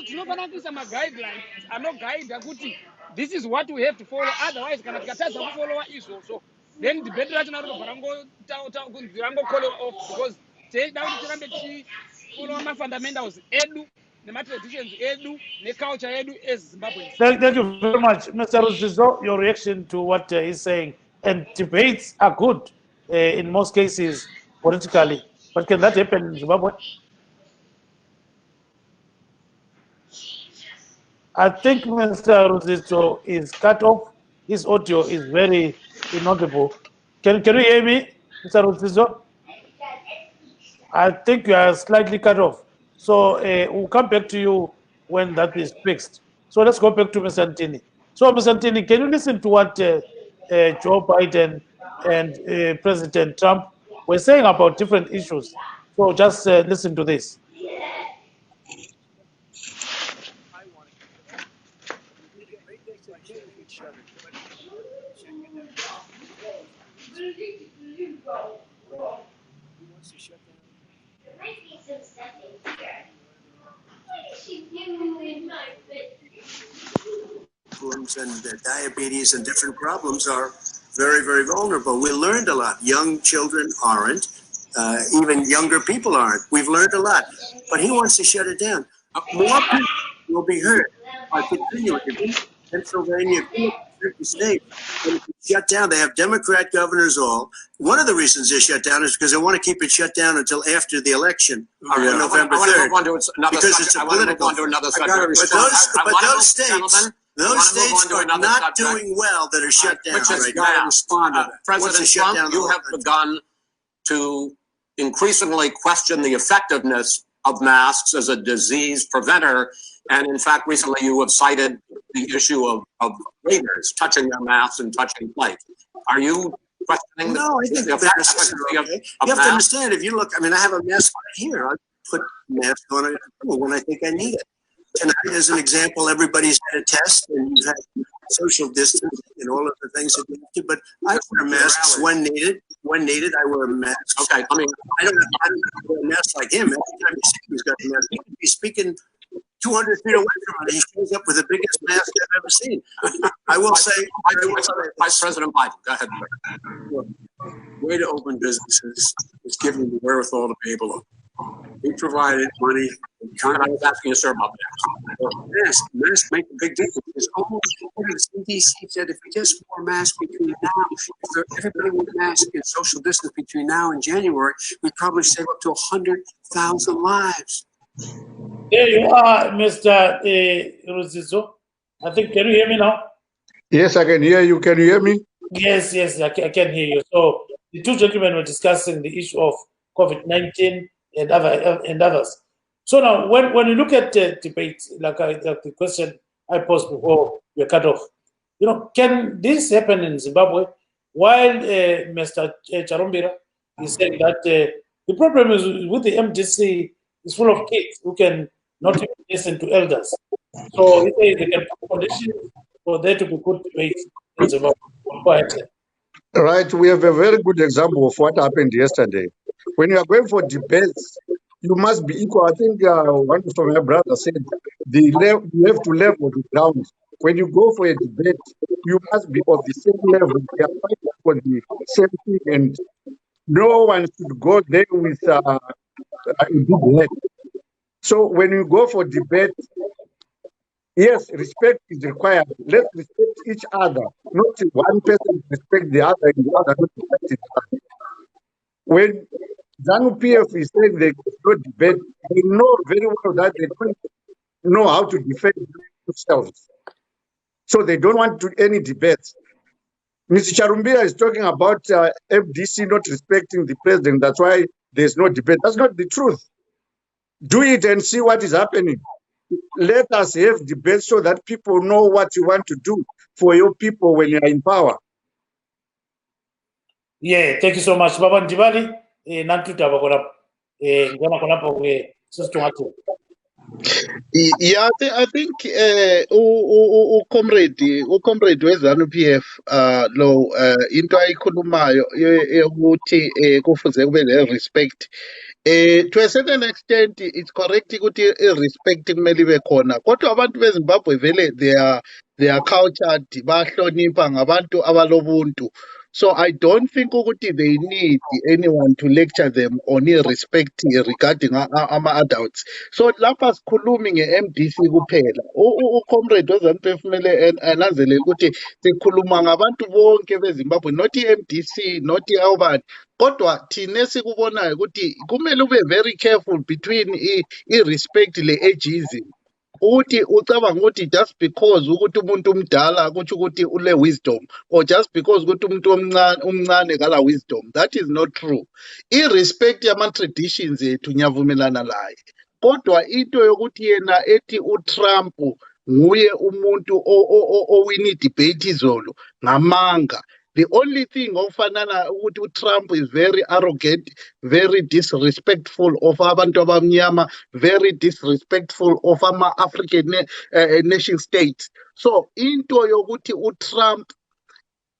tinofana kuisa maguidelines anogaidha kuti this is what we have to follow. Otherwise kana tikatadza kufollowa izvozvo, then debate rachona rinobva rango-call off, because teida kuti tirambe tichifollowa mafundamentals edu nematraditions edu neculture yedu as Zimbabweans. Thank you very much. Mr. Ruzizo, your reaction to what he's saying. And debates are good in most cases politically. But can that happen in Zimbabwe? I think Mr. Ruzizo is cut off. His audio is very inaudible. Can you hear me, Mr. Ruzizo? I think you are slightly cut off. So we'll come back to you when that is fixed. So let's go back to Mr. Ntini. So Mr. Ntini, can you listen to what Joe Biden and President Trump were saying about different issues? So just listen to this. And diabetes and different problems are very, very vulnerable. We learned a lot. Young children aren't. Even younger people aren't. We've learned a lot. But he wants to shut it down. More people will be hurt by continuing. In Pennsylvania, 50 states, shut down. They have Democrat governors all. One of the reasons they shut down is because they want to keep it shut down until after the election on November 3rd. Because it's a political. But those states... Those states are not doing well that are shut down right now. President Trump, you have begun to increasingly question the effectiveness of masks as a disease preventer. And in fact, recently you have cited the issue of waiters touching their masks and touching plates. Are you questioning the effectiveness of you have to understand, if you look, I mean, I have a mask right here. I put a mask on it when I think I need it. Tonight, as an example, everybody's had a test and you've had social distancing and all of the things that you have to, but I wear masks when needed. When needed, I wear a mask. Okay, I mean, I don't wear a mask like him. Every time you see him, he's got a mask. He could be speaking 200 feet away from it. He shows up with the biggest mask I've ever seen. I will say, Vice President Biden, go ahead. The way to open businesses is giving them the wherewithal to be able to We provided money. And I was asking you, sir, about that. Masks make a big difference. It's almost what the CDC said. If we just wore masks between now, if everybody wore masks and social distance between now and January, we'd probably save up to 100,000 lives. There you are, Mr. Ruzizo. I think, can you hear me now? Yes, I can hear you. Can you hear me? Yes, I can hear you. So the two gentlemen were discussing the issue of COVID-19 and others. So now, when you look at the debate, like the question I posed before we cut off, can this happen in Zimbabwe? While Mr. Charumbira is saying that the problem is with the MDC is full of kids who can not even listen to elders. So he says they can put conditions for there to be good debate in Zimbabwe. Go ahead, sir. Right. We have a very good example of what happened yesterday. When you are going for debates, you must be equal. I think one of my brothers said you have to level the ground. When you go for a debate, you must be of the same level. They are fighting for the same thing, and no one should go there with a big head. So when you go for debate, yes, respect is required. Let's respect each other. Not one person respect the other and the other not respect each other. When ZANU-PF is saying they no debate, they know very well that they don't know how to defend themselves. So they don't want to any debates. Mr. Charumbira is talking about FDC not respecting the president. That's why there's no debate. That's not the truth. Do it and see what is happening. Let us have debates so that people know what you want to do for your people when you are in power. Yeah, thank you so much. Baba Ndibali, nantuta bakola ngona konapo we sister. Yeah, I think ucomrade we-ZANU-PF lo into ayikhulumayo ukuthi kufuze kube ne-respect. To a certain extent it's correct ukuthi i-respect kumele ibe khona, kodwa abantu beZimbabwe vele they are cultured, bahlonipha, ngabantu abalobuntu. So I don't think ukuthi they need anyone to lecture them on respect regarding ama-adults. So lapha sikhulumi nge-MDC kuphela. Ucomrade we-ZANU-PF kumele ananzelele ukuthi sikhuluma ngabantu bonke beZimbabwe, not i-MDC, not awubani. Kodwa thina esikubonayo ukuthi kumele ube very careful between i-respect le-ageism. Ukuthi ucabanga ukuthi just because ukuthi umuntu umdala kuthi ukuthi ule wisdom, or just because ukuthi umuntu omncane kala wisdom. That is not true. I-respect yama-traditions ethu ngiyavumelana laye. Kodwa into yokuthi yena ethi uTrump nguye umuntu owini debate izolo ngamanga. The only thing ofanana ukuthi uTrump is very arrogant, very disrespectful of abantu abamnyama, very disrespectful of ama-African nation states. So into yokuthi uTrump,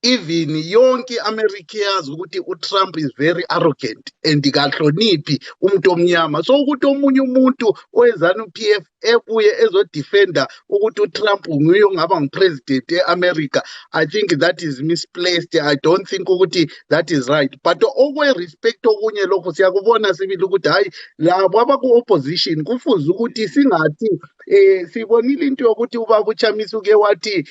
even yonke America yazi ukuthi uTrump is very arrogant and kahloniphi umuntu omnyama. So ukuthi omunye umuntu oweZANU-PF ebuye ezodefenda ukuthi uTrump nguye ongaba ngupresident eAmerica, I think that is misplaced. I don't think ukuthi that is right. But okwe respect okunye lokho siyakubona sibili ukuthi hayi labo abaku-opposition kufuze ukuthi singathi sibonile into yokuthi ubaba uChamisa uke wathi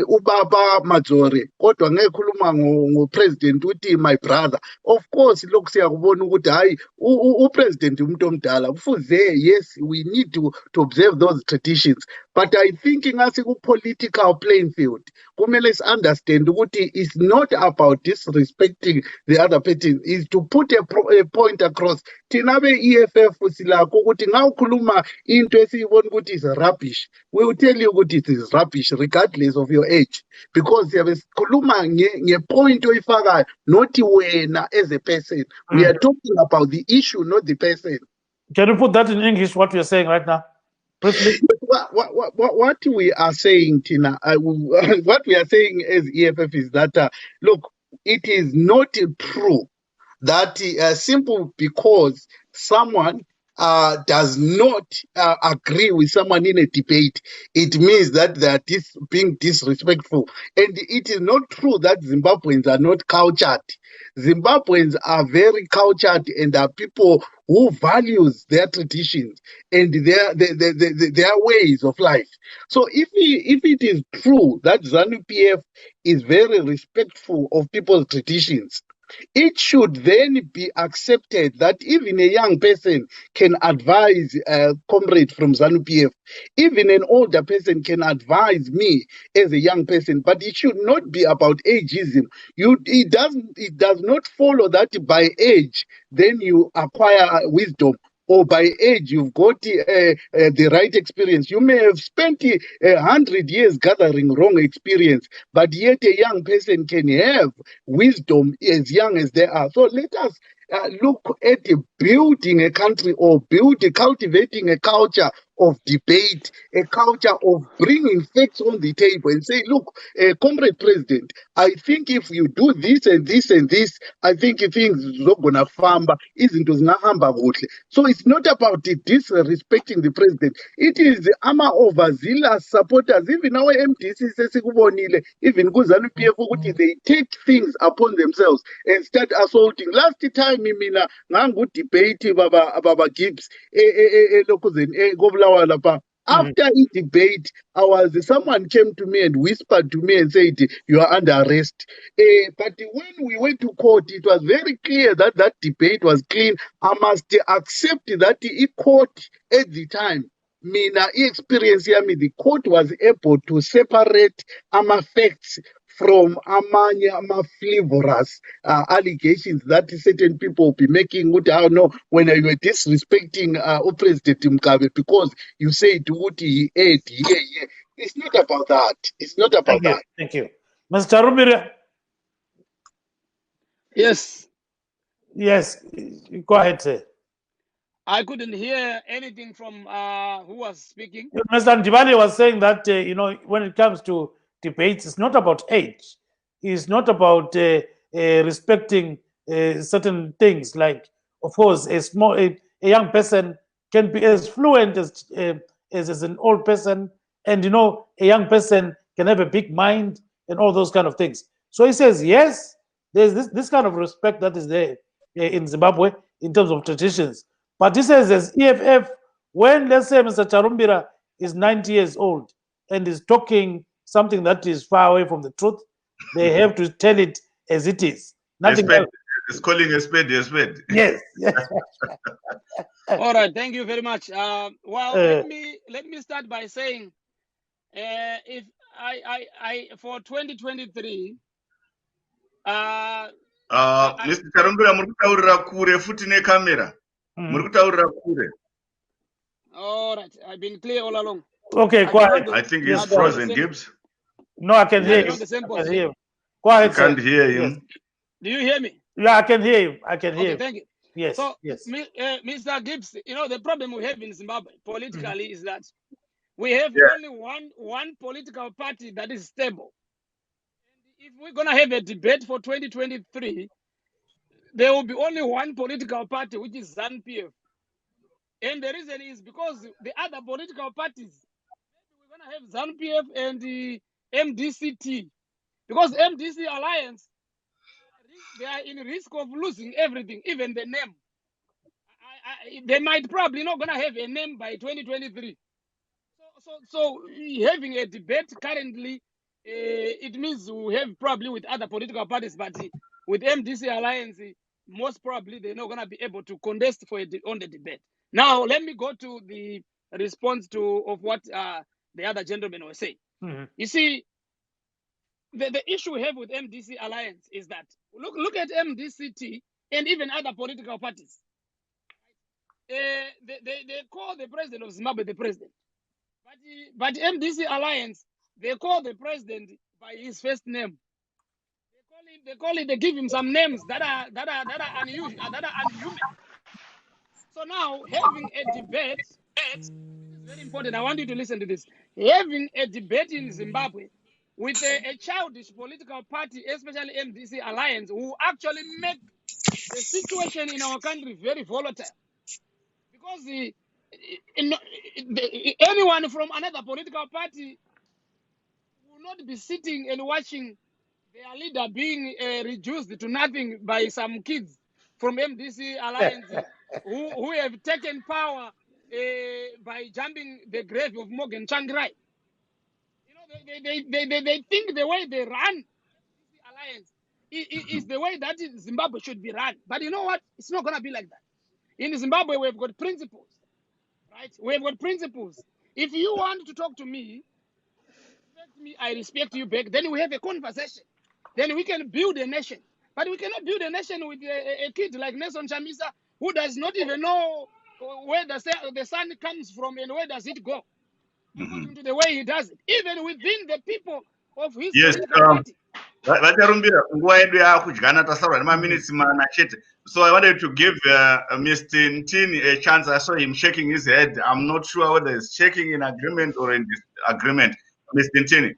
ubaba Mazore, kodwa ngeke khuluma ngopresident uthi my brother. Of course lokhu siyakubona ukuthi hayi upresident umuntu omdala kufuze, yes, we need to observe those traditions, but I think ngasi ku-political playing field kumele understand ukuthi it's not about disrespecting the other party, is to put a point across. Thina be-EFF silakho ukuthi ngawukhuluma into esiyibona ukuthi is rubbish, we will tell you ukuthi it is rubbish regardless of your age, because siyabe sikhuluma nge-point oyifakayo, not wena as a person. We are talking about the issue, not the person. Can you put that in English, what you're saying right now? What we are saying, Tina, what we are saying as EFF is that, look, it is not true that simple because someone does not agree with someone in a debate, it means that they are being disrespectful. And it is not true that Zimbabweans are not cultured. Zimbabweans are very cultured and are people who values their traditions and their ways of life. So if it is true that ZANU-PF is very respectful of people's traditions, it should then be accepted that even a young person can advise a comrade from ZANU-PF. Even an older person can advise me as a young person, but it should not be about ageism. It does not follow that by age, then you acquire wisdom, or by age you've got the right experience. You may have spent 100 years gathering wrong experience, but yet a young person can have wisdom as young as they are. So let us look at building a country, or cultivating a culture of debate, a culture of bringing facts on the table and say, look, comrade president, I think if you do this and this and this, I think things zogona famba, izinto zingahamba kuhle. So it's not about disrespecting the president. It is ama overzealous supporters, even our MDC sesikubonile, even kuZANU-PF ukuthi they take things upon themselves and start assaulting. Last time mina ngangu debate baba Gibbs lokuzeni kobulawa lapha. After a debate, someone came to me and whispered to me and said, you are under arrest. But when we went to court, it was very clear that that debate was clean. I must accept that the court at the time, mina experience yami, the court was able to separate facts from amanye flavorous allegations that certain people will be making. No, when you were disrespecting President Mugabe because you said what he ate, yeah. It's not about that. It's not about that. Thank you. Mr. Rumira. Yes. Yes, go ahead, sir. I couldn't hear anything from who was speaking. Mr. Ndibali was saying that, when it comes to debates, it's not about age. It's not about respecting certain things. Like, of course, a young person can be as fluent as an old person. And, a young person can have a big mind and all those kind of things. So he says, yes, there's this kind of respect that is there in Zimbabwe in terms of traditions. But he says, as EFF, when, let's say, Mr. Charumbira is 90 years old and is talking something that is far away from the truth, they have to tell it as it is. Nothing else. It's calling a spade a spade. Yes. All right, thank you very much. Let me start by saying, if I for 2023. Mr. Charumbira, muri kutaurira kure futi nekamera. Muri kutaurira kure. All right, I've been clear all along. Okay, go ahead. I think he's frozen, Gibbs. No, I can hear you. Go ahead, I can't hear him. Yes. Do you hear me? Yeah, I can hear you. I can hear you. Thank you. Yes. So, yes. Mr. Gibbs, the problem we have in Zimbabwe politically is that we have only one political party that is stable. And if we're gonna have a debate for 2023, there will be only one political party, which is ZANU-PF. And the reason is because the other political parties, maybe we're gonna have ZANU-PF and the MDCT, because MDC Alliance, they are in risk of losing everything, even the name. They might probably not gonna have a name by 2023. So having a debate currently, it means we have probably with other political parties, but with MDC Alliance, most probably they're not gonna be able to contest on the debate. Now let me go to the response of what the other gentleman was saying. You see, the issue we have with MDC Alliance is that look at MDCT and even other political parties. They call the president of Zimbabwe the president, but MDC Alliance, they call the president by his first name. They give him some names that are unusual, that are unhuman. So now having a debate is very important. I want you to listen to this. Having a debate in Zimbabwe with a childish political party, especially MDC Alliance, who actually make the situation in our country very volatile. because anyone from another political party will not be sitting and watching their leader being reduced to nothing by some kids from MDC Alliance who have taken power by jumping the grave of Morgan Tsvangirai. You know, they think the way they run MDC Alliance is the way that Zimbabwe should be run. But you know what? It's not going to be like that. In Zimbabwe, we've got principles, right? We've got principles. If you want to talk to me, I respect you back, then we have a conversation. Then we can build a nation. But we cannot build a nation with a kid like Nelson Chamisa, who does not even know where the sun comes from and where does it go, according to the way he does it, even within the people of his political party. Vatarumbira nguva yedu yakudyana tasarwa nemaminitsi mana chete. So I wanted to give Mr. Ntini a chance. I saw him shaking his head. I'm not sure whether he's shaking in agreement or in disagreement. Mr. Ntini.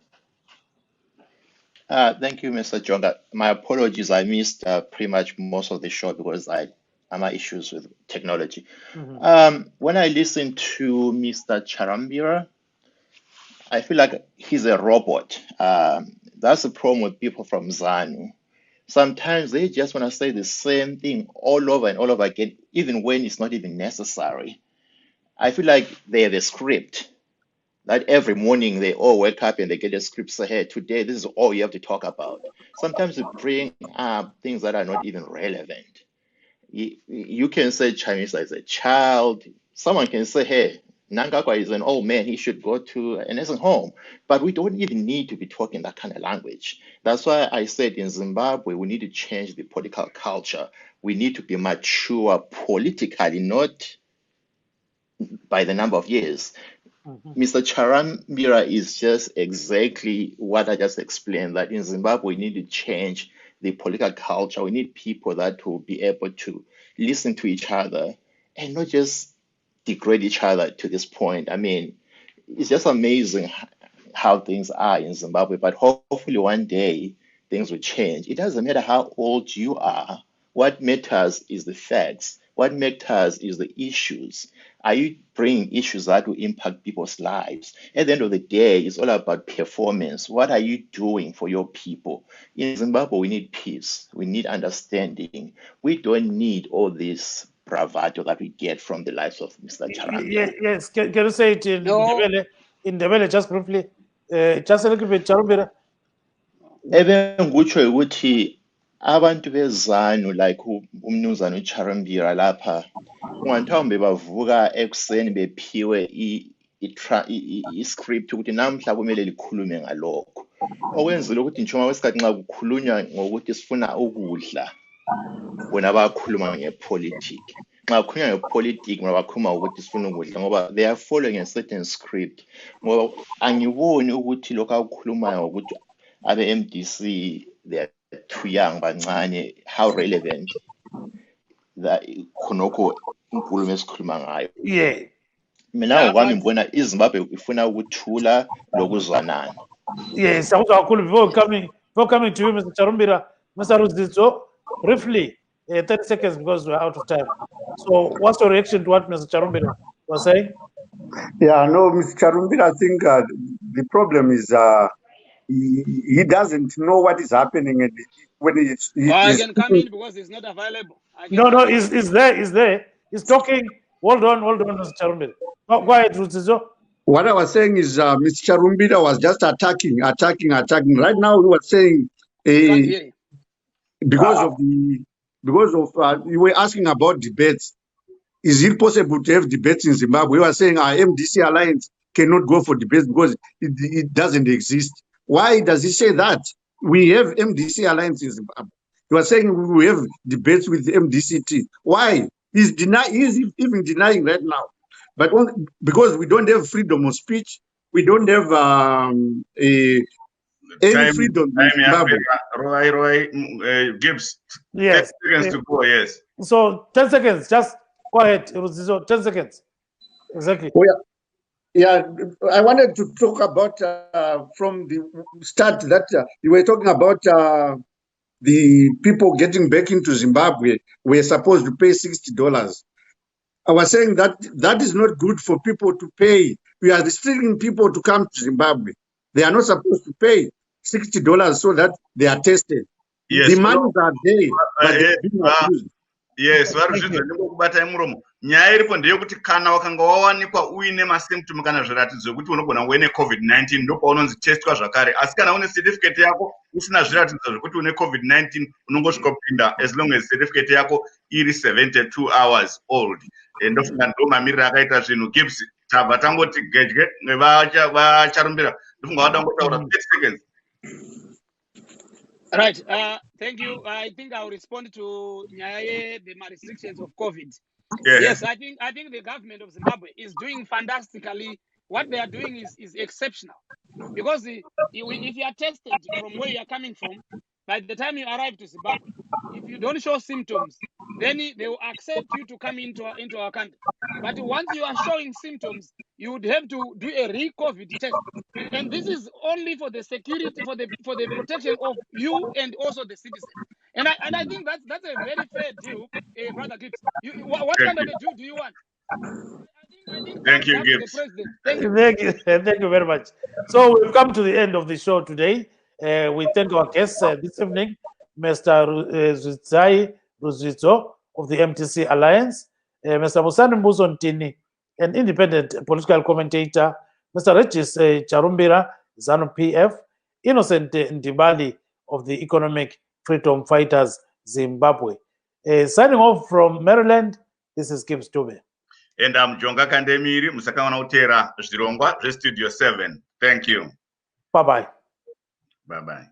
Thank you, Mr. Jonga. My apologies. I missed pretty much most of the show because I had issues with technology. When I listen to Mr. Charambira, I feel like he's a robot. That's the problem with people from ZANU. Sometimes they just want to say the same thing all over and all over again, even when it's not even necessary. I feel like they have a script that every morning they all wake up and they get a script, say, hey, today this is all you have to talk about. Sometimes you bring up things that are not even relevant. You can say Chinese as a child. Someone can say, hey, Nangakwa is an old man, he should go to a nursing home. But we don't even need to be talking that kind of language. That's why I said in Zimbabwe, we need to change the political culture. We need to be mature politically, not by the number of years. Mr. Charambira is just exactly what I just explained, that in Zimbabwe, we need to change the political culture. We need people that will be able to listen to each other and not just degrade each other to this point. I mean, it's just amazing how things are in Zimbabwe, but hopefully one day things will change. It doesn't matter how old you are. What matters is the facts. What matters is the issues. Are you bringing issues that will impact people's lives? At the end of the day, it's all about performance. What are you doing for your people? In Zimbabwe, we need peace. We need understanding. We don't need all this bravado that we get from the lives of Mr. Charambira. Yes, can you say it in Ndebele just briefly? Just a little bit, Charambira. Even ngutsho ukuthi abantu bezanu like umnumzana uCharambira lapha ungathombe bavuka ekuseni bephiwe i-script ukuthi namhla kumele likhulume ngalokho okwenzile ukuthi njengoba kwesikhathi nxa kukhulunywa ngokuthi sifuna ukudla bona bakhuluma ngepolitiki nxa kukhulunywa ngepolitiki bona bakhuluma ukuthi sifuna ukudla ngoba they are following a certain script ngoba angiboni ukuthi lokho akukhulumayo ukuthi abe MDC they are too young bancane how relevant that khonokho inkulumo esikhuluma ngayo. Yeah. Mina ngokwami ngibona iZimbabwe ifuna ukuthula lokuzwanana. Yes, before coming to you, Mr. Charambira, Mr. Rudzidzo, briefly, 30 seconds because we're out of time. So what's your reaction to what Mr. Charambira was saying? Yeah, no, Mr. Charambira, I think the problem is he doesn't know what is happening and when I can come in because it's not available. No, is there. He's talking. Hold on, Mr. Charambira. Go ahead, Rudzidzo. What I was saying is Mr. Charambira was just attacking. Right now, he was saying because you were asking about debates. Is it possible to have debates in Zimbabwe? You were saying our MDC alliance cannot go for debates because it doesn't exist. Why does he say that? We have MDC alliance in Zimbabwe. You are saying we have debates with the MDCT. Why? He's even denying right now. But because we don't have freedom of speech, we don't have any freedom in Zimbabwe. Roy Gibbs. Yes. 10 seconds to go, yes. So 10 seconds, just go ahead. It was 10 seconds. Exactly. Oh, yeah, I wanted to talk about from the start that you were talking about the people getting back into Zimbabwe. We're supposed to pay $60. was saying that that is not good for people to pay. We are restricting people to come to Zimbabwe. They are not supposed to pay $60 so that they are tested. Yes, The monies are there, but they're being abused. Yes, varuzvidzo ndingokubatai muromo. Nyaya iripo ndeyekuti kana wakanga wawanikwa uine masymptom kana zviratidzo zvekuti unogona kuve neCovid-19 ndopaunonzi testwa zvakare. Asi kana une certificate yako usina zviratidzo zvekuti une COVID-19 unongosvika kupinda as long as certificate yako iri 72 hours old. Ndofunga ndo mamiriro akaita zvinhu. Gibbs tabva tangoti gedye vacharumbira. Ndofunga vada kungotaura 30 seconds. Right. Thank you. I think I'll respond to Nyaye, the restrictions of COVID. Yeah. Yes, I think the government of Zimbabwe is doing fantastically. What they are doing is exceptional, because if you are tested from where you are coming from, by the time you arrive to Zimbabwe, if you don't show symptoms, then they will accept you to come into our country. But once you are showing symptoms, you would have to do a re-COVID test. And this is only for the security, for the protection of you and also the citizen. And I think that's a very fair deal, Brother Gibbs. What kind of a deal do you want? I think Thank you, that's Gibbs. the president. Thank you. Thank you very much. So we've come to the end of the show today. We thank our guests this evening, Mr. Zwitsai Ruzito of the MTC Alliance, Mr. Musani Mbuzontini, an independent political commentator, Mr. Regis Charumbira, ZANU PF, Innocent Ndibali of the Economic Freedom Fighters, Zimbabwe. Signing off from Maryland, this is Gibbs Dube. And I'm Jonga Kandemiri, musakawana utera zvirongwa zveStudio 7. Thank you. Bye-bye. Bye-bye.